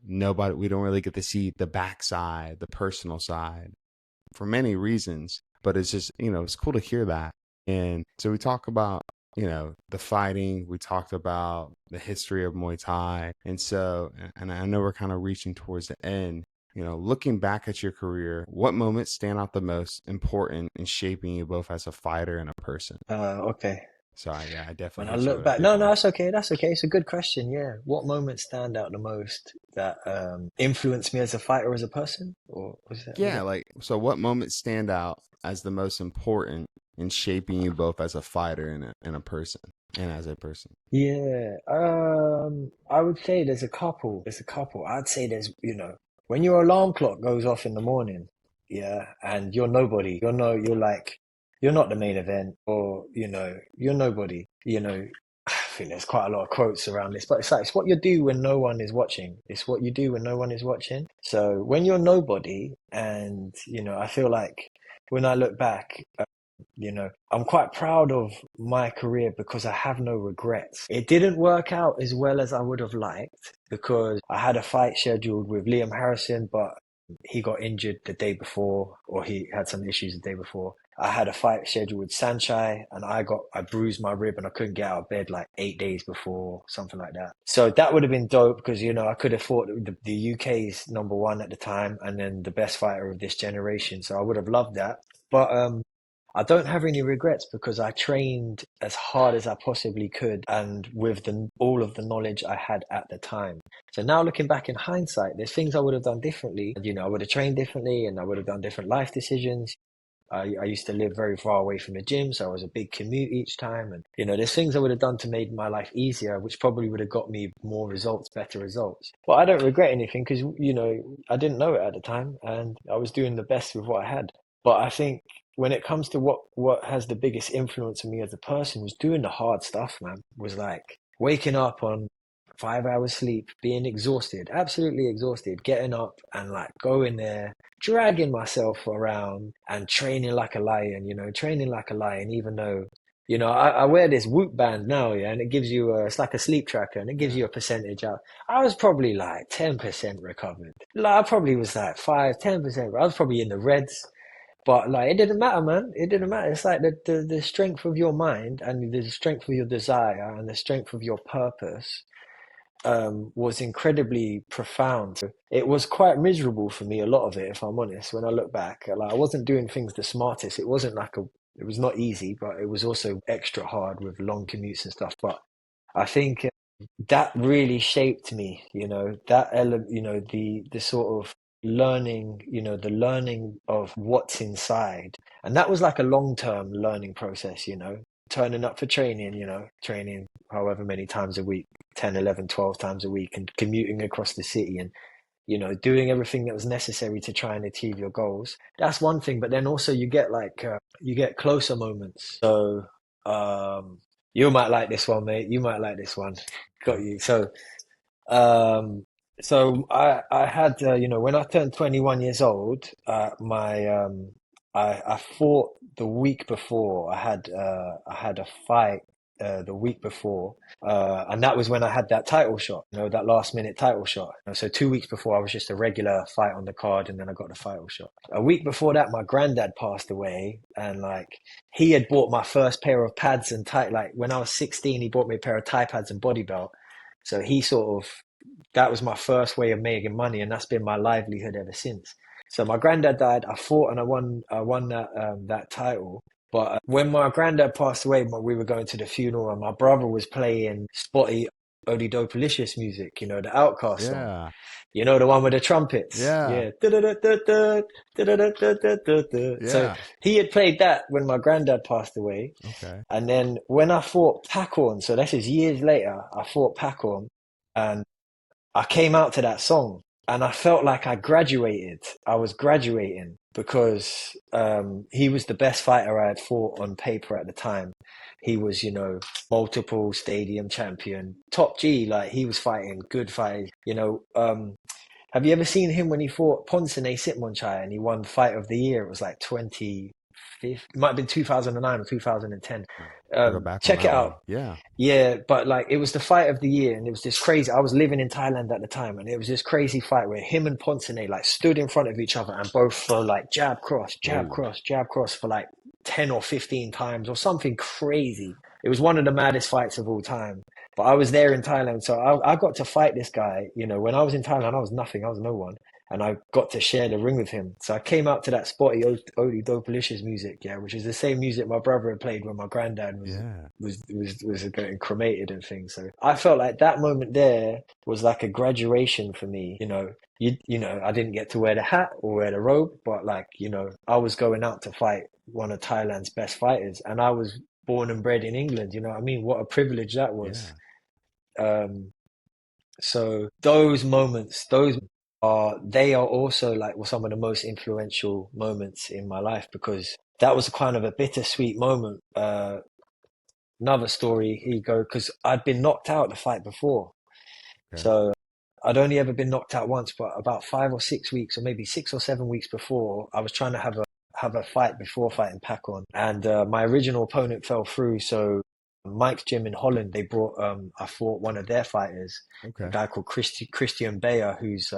Speaker 1: nobody, we don't really get to see the backside, the personal side for many reasons, but it's just, it's cool to hear that. And so we talk about, the fighting, we talked about the history of Muay Thai. And so, and I know we're kind of reaching towards the end, looking back at your career, what moments stand out the most important in shaping you both as a fighter and a person?
Speaker 2: Okay.
Speaker 1: Sorry, yeah, I
Speaker 2: When
Speaker 1: definitely
Speaker 2: I
Speaker 1: hit you
Speaker 2: look
Speaker 1: with a
Speaker 2: back,
Speaker 1: big
Speaker 2: no,
Speaker 1: one.
Speaker 2: that's okay. That's okay. It's a good question. Yeah. What moments stand out the most that influenced me as a fighter, as a person? Or was
Speaker 1: Yeah,
Speaker 2: that?
Speaker 1: like, so what moments stand out as the most important in shaping you both as a fighter and a person and as a person?
Speaker 2: Yeah. I would say there's a couple. There's a couple. I'd say there's, when your alarm clock goes off in the morning, yeah, and you're nobody, you're like, you're not the main event, or, you're nobody, I think there's quite a lot of quotes around this, but it's like, it's what you do when no one is watching. It's what you do when no one is watching. So when you're nobody, and, I feel like when I look back, I'm quite proud of my career because I have no regrets. It didn't work out as well as I would have liked because I had a fight scheduled with Liam Harrison, but he got injured the day before, or he had some issues the day before. I had a fight scheduled with Sanchai, and I bruised my rib and I couldn't get out of bed like 8 days before, something like that. So that would have been dope because, I could have fought the UK's number one at the time and then the best fighter of this generation. So I would have loved that. But I don't have any regrets because I trained as hard as I possibly could and with all of the knowledge I had at the time. So now looking back in hindsight, there's things I would have done differently. I would have trained differently and I would have done different life decisions. I used to live very far away from the gym, so it was a big commute each time. And, there's things I would have done to make my life easier, which probably would have got me more results, better results. But I don't regret anything because, I didn't know it at the time and I was doing the best with what I had. But I think when it comes to what has the biggest influence on me as a person was doing the hard stuff, man, was like waking up on 5 hours sleep, being exhausted, absolutely exhausted, getting up and like going there, dragging myself around and training like a lion, training like a lion, even though, I wear this Whoop band now, yeah, and it gives you it's like a sleep tracker and it gives
Speaker 1: Yeah.
Speaker 2: you a percentage out. I was probably like 10% recovered. Like I probably was like 10%. I was probably in the reds. But like it didn't matter, man. It didn't matter. It's like the strength of your mind and the strength of your desire and the strength of your purpose was incredibly profound. It was quite miserable for me, a lot of it, if I'm honest, when I look back. Like I wasn't doing things the smartest. It was not easy, but it was also extra hard with long commutes and stuff. But I think that really shaped me, that element, the sort of learning, the learning of what's inside. And that was like a long-term learning process, turning up for training, training however many times a week, 10, 11, 12 times a week and commuting across the city and, doing everything that was necessary to try and achieve your goals. That's one thing. But then also you get like, you get closer moments. So, um, you might like this one, mate. You might like this one. Got
Speaker 1: Okay.
Speaker 2: you. Um, I had, when I turned 21 years old, I fought the week before. I had a fight, the week before, and that was when I had that title shot, that last minute title shot. So 2 weeks before, I was just a regular fight on the card, and then I got the title shot. A week before that, my granddad passed away, and like he had bought my first pair of pads and tie. Like when I was 16, he bought me a pair of tie pads and body belt. So he sort of, that was my first way of making money, and that's been my livelihood ever since. So my granddad died. I fought and I won that title. But when my granddad passed away, we were going to the funeral, and my brother was playing spotty Odie Dopalicious music, the Outcast song.
Speaker 1: Yeah.
Speaker 2: The one with the trumpets.
Speaker 1: Yeah.
Speaker 2: Yeah. Da-da-da-da-da, da-da-da-da-da-da. So
Speaker 1: Yeah.
Speaker 2: he had played that when my granddad passed away.
Speaker 1: Okay.
Speaker 2: And then when I fought Pacorn, so this is years later, I fought Pacorn and I came out to that song and I felt like I graduated. I was graduating. because he was the best fighter I had fought on paper at the time. He was, you know, multiple stadium champion, top G. Like he was fighting good fights. You know, have you ever seen him when he fought Ponce Sitmonchai and he won Fight of the Year? It was like 2015, it might have been 2009 or 2010.
Speaker 1: I'll go back on
Speaker 2: Check it
Speaker 1: that one.
Speaker 2: out.
Speaker 1: Yeah.
Speaker 2: Yeah, but like it was the fight of the year, and it was this crazy. I was living in Thailand at the time, and it was this crazy fight where him and Ponsonay like stood in front of each other and both throw like
Speaker 1: Oh,
Speaker 2: jab cross for like 10 or 15 times or something crazy. It was one of the maddest fights of all time. But I was there in Thailand, so I got to fight this guy. You know, when I was in Thailand, I was nothing, I was no one, and I got to share the ring with him. So I came out to that spotty Odie Dopalicious music, yeah, which is the same music my brother had played when my granddad
Speaker 1: yeah.
Speaker 2: was getting cremated and things. So I felt like that moment there was like a graduation for me. You know, you know, I didn't get to wear the hat or wear the robe, but like, you know, I was going out to fight one of Thailand's best fighters, and I was born and bred in England. You know what I mean? What a privilege that was.
Speaker 1: Yeah.
Speaker 2: Um, so those moments, they are also like some of the most influential moments in my life because that was kind of a bittersweet moment. Another story, here you go, because I'd been knocked out the fight before.
Speaker 1: Okay.
Speaker 2: So I'd only ever been knocked out once, but about 5 or 6 weeks, or maybe 6 or 7 weeks before, I was trying to have a fight before fighting Pacon, and my original opponent fell through. So Mike's gym in Holland, they brought I fought one of their fighters, a
Speaker 1: Okay.
Speaker 2: guy called Christian Bayer, who's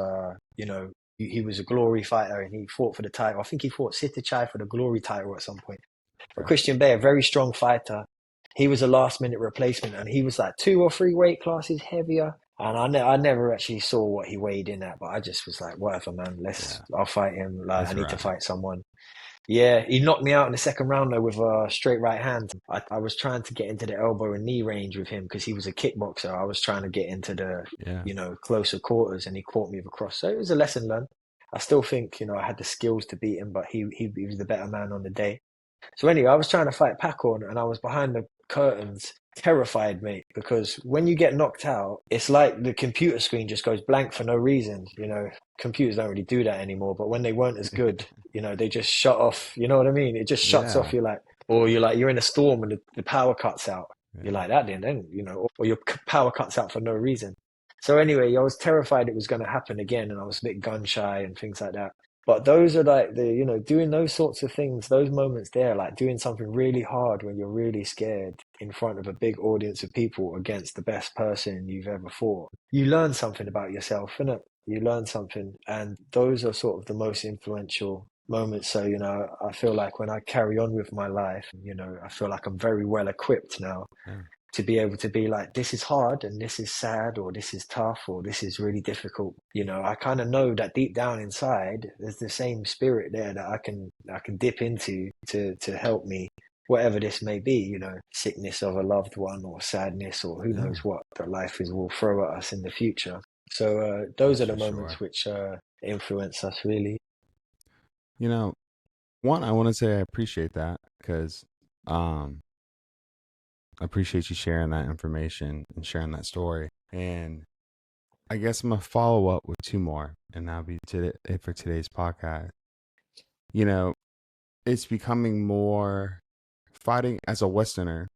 Speaker 2: you know, he was a glory fighter and he fought for the title. I think he fought Sitachai for the glory title at some point. But
Speaker 1: Okay.
Speaker 2: Christian Bayer, very strong fighter. He was a last minute replacement and he was like 2 or 3 weight classes heavier. And I never actually saw what he weighed in at, but I just was like, whatever, man,
Speaker 1: Yeah.
Speaker 2: I'll fight him. Like, I
Speaker 1: Let's
Speaker 2: need to
Speaker 1: ride.
Speaker 2: fight someone. Yeah, he knocked me out in the second round though with a straight right hand. I was trying to get into the elbow and knee range with him because he was a kickboxer. I was trying to get into the,
Speaker 1: Yeah.
Speaker 2: you know, closer quarters and he caught me with a cross. So it was a lesson learned. I still think, you know, I had the skills to beat him, but he was the better man on the day. So anyway, I was trying to fight Pacorn and I was behind the curtains, terrified, mate, because when you get knocked out, it's like the computer screen just goes blank for no reason. You know, computers don't really do that anymore, but when they weren't as good, you know, they just shut off, you know what I mean? It just shuts off.
Speaker 1: Yeah.
Speaker 2: You're in a storm and the power cuts out. You're
Speaker 1: Yeah.
Speaker 2: like that then, you know, or your power cuts out for no reason. So anyway, I was terrified it was going to happen again and I was a bit gun shy and things like that. But those are like you know, doing those sorts of things, those moments there, like doing something really hard when you're really scared in front of a big audience of people against the best person you've ever fought. You learn something about yourself, innit? You learn something. And those are sort of the most influential moments. So, you know, I feel like when I carry on with my life, you know, I feel like I'm very well equipped now
Speaker 1: Yeah.
Speaker 2: to be able to be like, this is hard and this is sad or this is tough or this is really difficult. You know, I kind of know that deep down inside, there's the same spirit there that I can dip into to help me, whatever this may be, you know, sickness of a loved one or sadness or who
Speaker 1: Yeah.
Speaker 2: knows what that life is will throw at us in the future. So those
Speaker 1: That's
Speaker 2: are the
Speaker 1: for
Speaker 2: moments
Speaker 1: sure.
Speaker 2: which influence us really.
Speaker 1: You know, one, I want to say I appreciate that because um, I appreciate you sharing that information and sharing that story. And I guess I'm gonna follow up with two more, and that'll be it for today's podcast. You know, it's becoming more fighting as a Westerner,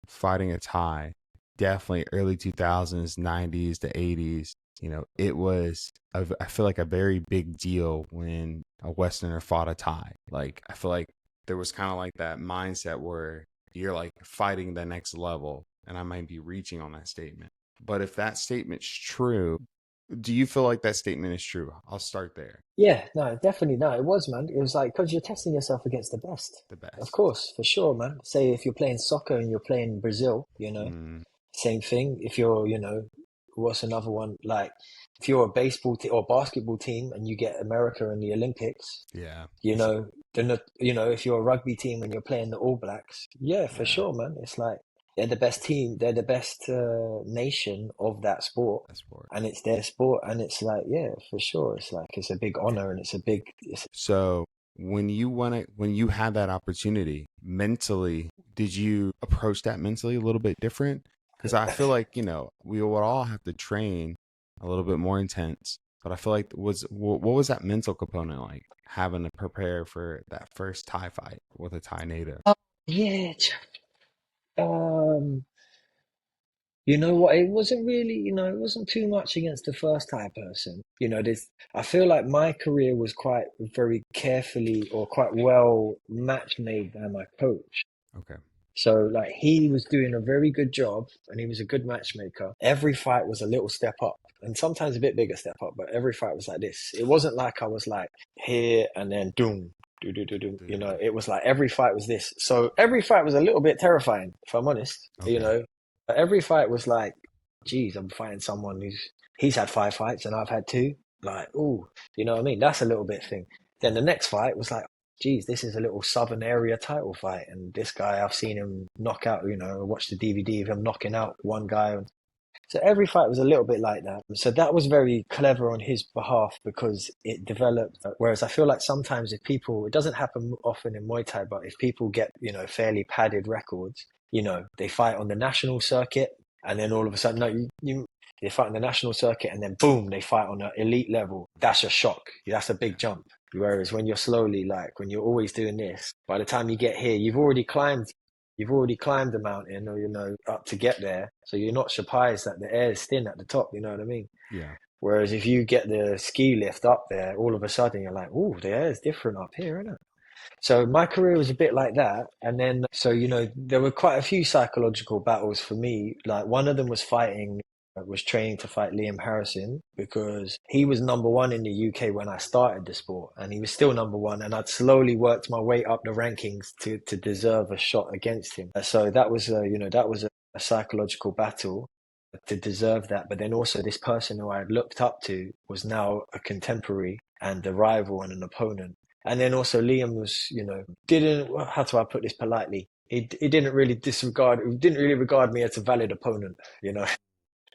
Speaker 1: fighting a Thai. Definitely early 2000s, 90s to 80s. You know, it was I feel like a very big deal when a Westerner fought a Thai. Like I feel like there was kind of like that mindset where you're like fighting the next level, and I might be reaching on that statement. But if that statement's true, do you feel like that statement is true? I'll start there.
Speaker 2: Yeah, no, definitely. No, it was, man. It was like, because you're testing yourself against the best.
Speaker 1: The
Speaker 2: Of
Speaker 1: best.
Speaker 2: course, for sure, man. Say if you're playing soccer and you're playing Brazil, you know,
Speaker 1: Mm,
Speaker 2: same thing. If you're, you know, what's another one? Like, if you're a baseball team or basketball team and you get America in the Olympics,
Speaker 1: yeah.
Speaker 2: you know, then, you know, if you're a rugby team and you're playing the All Blacks, yeah, for
Speaker 1: Yeah.
Speaker 2: sure, man. It's like they're the best team, they're the best nation of that sport,
Speaker 1: That sport.
Speaker 2: and it's their sport, and it's like, yeah, for sure, it's like it's a big honor, and it's
Speaker 1: So when you had that opportunity mentally, did you approach that mentally a little bit different? Because I feel like, you know, we would all have to train a little bit more intense, but I feel like what was that mental component like? having to prepare for that first Thai fight with a Thai native?
Speaker 2: Yeah, um, you know what? It wasn't really, it wasn't too much against the first Thai person. I feel like my career was quite very carefully or quite well match made by my coach.
Speaker 1: Okay.
Speaker 2: So like he was doing a very good job and he was a good matchmaker. Every fight was a little step up and sometimes a bit bigger step up, but every fight was like this. It wasn't like I was like here and then doom, do do do do.
Speaker 1: Yeah.
Speaker 2: It was like every fight was this. So every fight was a little bit terrifying, if I'm honest.
Speaker 1: Okay.
Speaker 2: But every fight was like, geez, I'm fighting someone he's had 5 fights and I've had two. Like, ooh, you know what I mean? That's a little bit thing. Then the next fight was like, geez, this is a little Southern area title fight. And this guy, I've seen him knock out, I watched the DVD of him knocking out one guy. So every fight was a little bit like that. So that was very clever on his behalf because it developed. Whereas I feel like sometimes if people, it doesn't happen often in Muay Thai, but if people get, fairly padded records, they fight on the national circuit and then all of a sudden, no, they fight on the national circuit and then boom, they fight on an elite level. That's a shock. That's a big jump. Whereas when you're slowly, like when you're always doing this, by the time you get here, you've already climbed the mountain or, up to get there. So you're not surprised that the air is thin at the top, you know what I mean?
Speaker 1: Yeah.
Speaker 2: Whereas if you get the ski lift up there, all of a sudden you're like, oh, the air is different up here, isn't it? So my career was a bit like that. And then, so, there were quite a few psychological battles for me. Like one of them was training to fight Liam Harrison because he was number one in the UK when I started the sport and he was still number one. And I'd slowly worked my way up the rankings to deserve a shot against him. So that was a psychological battle to deserve that. But then also this person who I had looked up to was now a contemporary and a rival and an opponent. And then also Liam was, how do I put this politely? He didn't really regard me as a valid opponent, you know.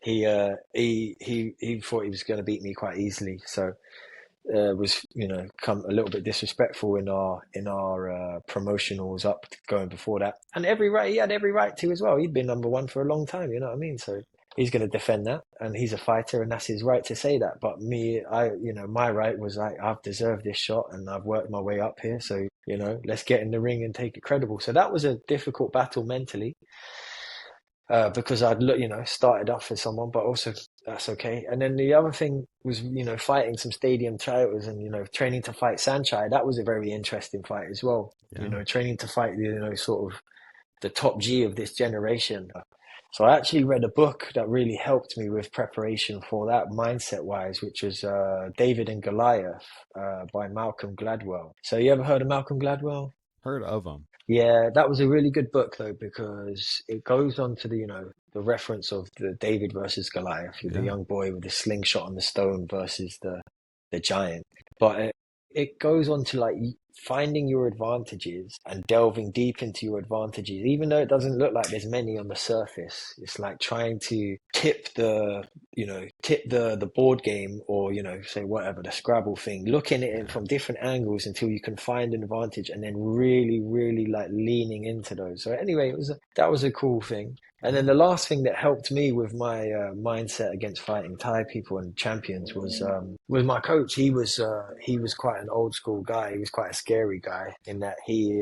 Speaker 2: He thought he was going to beat me quite easily, so was come a little bit disrespectful in our promotionals up going before that, and he had every right to as well. He'd been number one for a long time, you know what I mean? So he's going to defend that, and he's a fighter, and that's his right to say that. But me, my right was like I've deserved this shot, and I've worked my way up here, so let's get in the ring and take it credible. So that was a difficult battle mentally because I'd started off as someone, but also that's okay. And then the other thing was, fighting some stadium titles and, training to fight Sanchai. That was a very interesting fight as well.
Speaker 1: Yeah.
Speaker 2: Training to fight, sort of the top G of this generation. So I actually read a book that really helped me with preparation for that mindset wise, which was David and Goliath by Malcolm Gladwell. So you ever heard of Malcolm Gladwell?
Speaker 1: Heard of them.
Speaker 2: Yeah, that was a really good book though, because it goes on to the reference of the David versus Goliath, the
Speaker 1: Yeah.
Speaker 2: young boy with the slingshot on the stone versus the giant. But it goes on to like finding your advantages and delving deep into your advantages, even though it doesn't look like there's many on the surface. It's like trying to tip the board game or, say whatever, the Scrabble thing, looking at it
Speaker 1: Yeah.
Speaker 2: from different angles until you can find an advantage and then really, really like leaning into those. So anyway, that was a cool thing. And then
Speaker 1: Yeah.
Speaker 2: the last thing that helped me with my mindset against fighting Thai people and champions was my coach. He was quite an old school guy. He was quite a scary guy in that he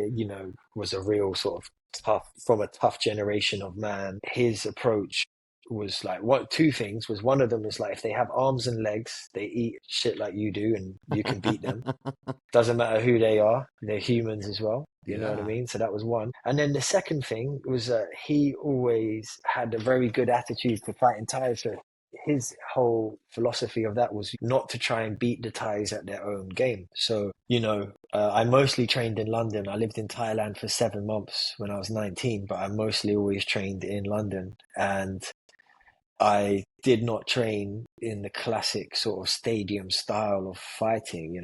Speaker 2: was a real sort of from a tough generation of man. His approach was like two things. Was one of them is like if they have arms and legs, they eat shit like you do, and you can beat them. Doesn't matter who they are, they're humans as well. You know what I
Speaker 1: Yeah.
Speaker 2: mean? So that was one. And then the second thing was he always had a very good attitude for fighting Thais. So his whole philosophy of that was not to try and beat the Thais at their own game. So, I mostly trained in London. I lived in Thailand for 7 months when I was 19, but I mostly always trained in London. And I did not train in the classic sort of stadium style of fighting.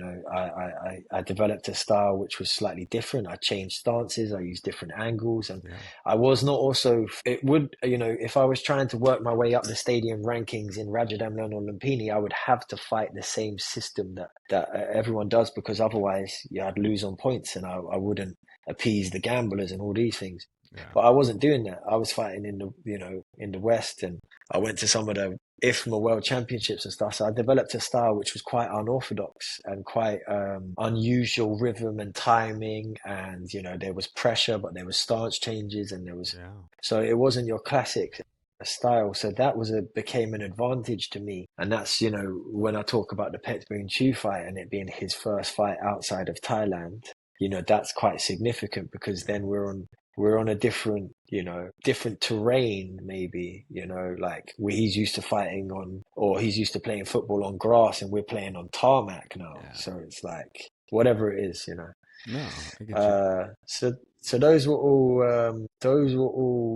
Speaker 2: I developed a style which was slightly different. I changed stances. I used different angles, and
Speaker 1: Yeah.
Speaker 2: I was not also. It would, if I was trying to work my way up the stadium rankings in Rajadamnern or Lumpini, I would have to fight the same system that everyone does because otherwise, I'd lose on points, and I wouldn't appease the gamblers and all these things.
Speaker 1: Yeah.
Speaker 2: But I wasn't doing that. I was fighting in the West, and I went to some of the IFMA World Championships and stuff. So I developed a style which was quite unorthodox and quite unusual rhythm and timing. And, you know, there was pressure, but there was stance changes and there was,
Speaker 1: Yeah.
Speaker 2: so it wasn't your classic style. So that was became an advantage to me. And that's, you know, when I talk about the Pet Boone Chew fight and it being his first fight outside of Thailand, you know, that's quite significant because then we're on a different, you know, different terrain, maybe, you know, like he's used to fighting on, or he's used to playing football on grass and we're playing on tarmac now.
Speaker 1: Yeah.
Speaker 2: So it's like, whatever it is, you know.
Speaker 1: No, I get you.
Speaker 2: So those were all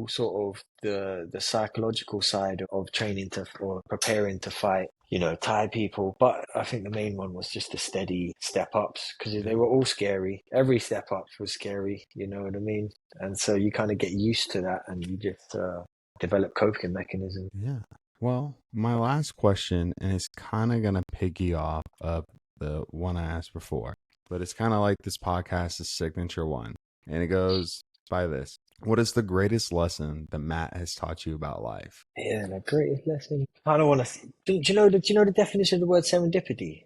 Speaker 2: sort of the psychological side of training to or preparing to fight, you know, Thai people. But I think the main one was just the steady step ups because they
Speaker 1: Yeah.
Speaker 2: were all scary. Every step up was scary, you know what I mean? And so you kind of get used to that and you just develop coping mechanisms.
Speaker 1: Yeah. Well, my last question, and it's kind of gonna piggy off of the one I asked before, but it's kind of like this podcast's signature one, and it goes by this: what is the greatest lesson that Matt has taught you about life?
Speaker 2: Yeah, the greatest lesson. I don't want to. Do you know the definition of the word serendipity?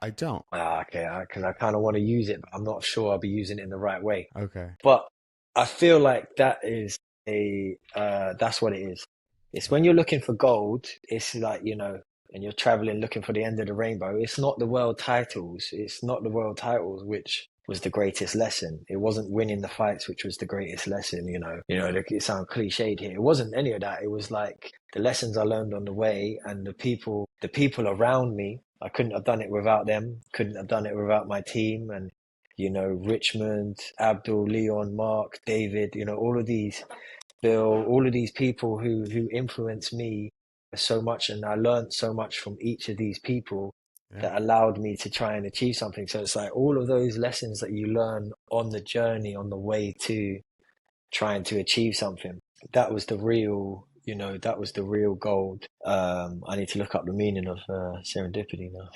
Speaker 1: I don't.
Speaker 2: Ah, okay, because I kind of want to use it, but I'm not sure I'll be using it in the right way.
Speaker 1: Okay.
Speaker 2: But I feel like that's what it is. It's when you're looking for gold, it's like, you know, and you're traveling looking for the end of the rainbow. It's not the world titles. It's not the world titles, which was the greatest lesson. It wasn't winning the fights, which was the greatest lesson, you know. You know, it sounds cliched here. It wasn't any of that. It was like the lessons I learned on the way and the people around me. I couldn't have done it without them. Couldn't have done it without my team and, you know, Richmond, Abdul, Leon, Mark, David, you know, all of these, Bill, all of these people who influenced me so much, and I learned so much from each of these people
Speaker 1: Yeah.
Speaker 2: that allowed me to try and achieve something. So it's like all of those lessons that you learn on the journey, on the way to trying to achieve something. That was the real, you know, that was the real gold. I need to look up the meaning of serendipity now.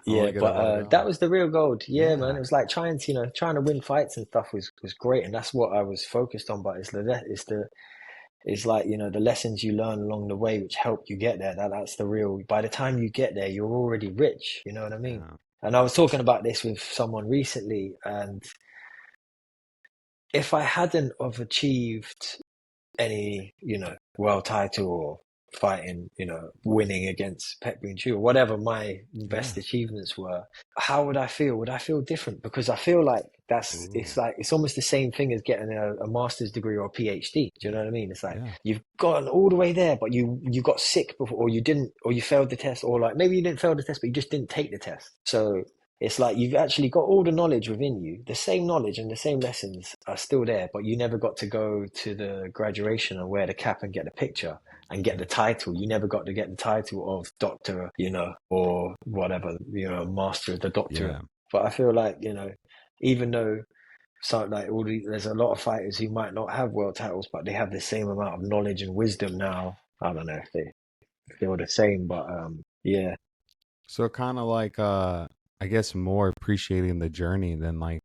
Speaker 1: I'll
Speaker 2: Yeah,
Speaker 1: look it up
Speaker 2: but
Speaker 1: while we're
Speaker 2: that
Speaker 1: going.
Speaker 2: was the real gold. Yeah, man.
Speaker 1: Yeah.
Speaker 2: It was like trying to, you know, trying to win fights and stuff was great, and that's what I was focused on. But it's like, you know, the lessons you learn along the way which help you get there. That's the real. By the time you get there, you're already rich. You know what I mean?
Speaker 1: Yeah.
Speaker 2: And I was talking about this with someone recently, and if I hadn't have achieved any, you know, world title or fighting, you know, winning against Pet Boone Chew or whatever my
Speaker 1: Yeah.
Speaker 2: best achievements were, how would I feel? Would I feel different? Because I feel like
Speaker 1: Ooh.
Speaker 2: it's almost the same thing as getting a master's degree or a PhD. Do you know what I mean? It's like
Speaker 1: Yeah.
Speaker 2: you've gotten all the way there, but you got sick before, or you didn't, or you failed the test, or like maybe you didn't fail the test, but you just didn't take the test. So it's like you've actually got all the knowledge within you. The same knowledge and the same lessons are still there, but you never got to go to the graduation and wear the cap and get the picture and get
Speaker 1: Yeah.
Speaker 2: the title. You never got to get the title of doctor, you know, or whatever, you know, master of the doctorate.
Speaker 1: Yeah.
Speaker 2: But I feel like, you know, even though there's a lot of fighters who might not have world titles, but they have the same amount of knowledge and wisdom now. I don't know if they feel the same, but yeah.
Speaker 1: So kind of like I guess more appreciating the journey than like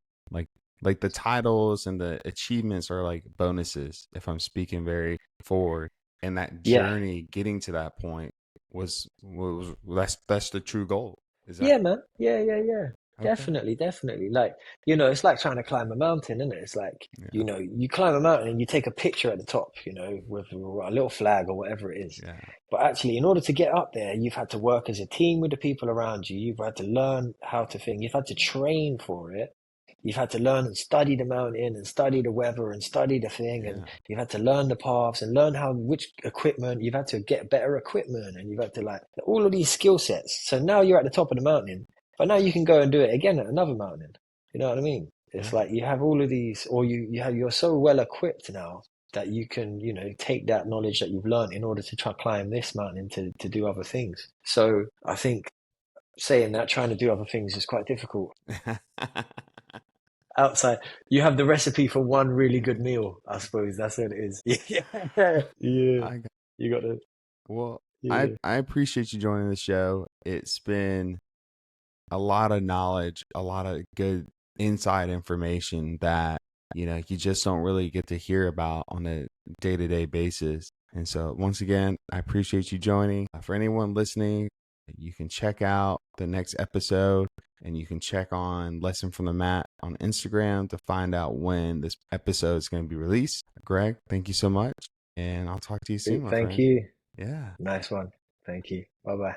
Speaker 1: like the titles and the achievements are like bonuses if I'm speaking very forward. And that
Speaker 2: Yeah.
Speaker 1: journey getting to that point was that's the true goal. Is that
Speaker 2: Yeah, man. Yeah.
Speaker 1: okay?
Speaker 2: Definitely. Like, you know, it's like trying to climb a mountain, isn't it? It's like, you
Speaker 1: Yeah.
Speaker 2: know, you climb a mountain and you take a picture at the top, you know, with a little flag or whatever it is.
Speaker 1: Yeah.
Speaker 2: But actually, in order to get up there, you've had to work as a team with the people around you. You've had to learn how to think. You've had to train for it. You've had to learn and study the mountain and study the weather and study the thing. And
Speaker 1: Yeah.
Speaker 2: you've had to learn the paths and learn which equipment. You've had to get better equipment and you've had to like all of these skill sets. So now you're at the top of the mountain, but now you can go and do it again at another mountain. You know what I mean? It's
Speaker 1: Yeah.
Speaker 2: like you have all of these, or you're so well equipped now that you can, you know, take that knowledge that you've learned in order to try climb this mountain to do other things. So I think saying that trying to do other things is quite difficult. Outside, you have the recipe for one really good meal, I suppose. That's what it is. Yeah. Yeah.
Speaker 1: I got,
Speaker 2: You got to,
Speaker 1: well,
Speaker 2: yeah.
Speaker 1: I appreciate you joining the show. It's been a lot of knowledge, a lot of good inside information that, you know, you just don't really get to hear about on a day-to-day basis. And so, once again, I appreciate you joining. For anyone listening, you can check out the next episode and you can check on Lesson from the Mat on Instagram to find out when this episode is going to be released. Greg, thank you so much. And I'll talk to you soon, my
Speaker 2: Thank
Speaker 1: friend.
Speaker 2: you.
Speaker 1: Yeah.
Speaker 2: Nice one. Thank you. Bye bye.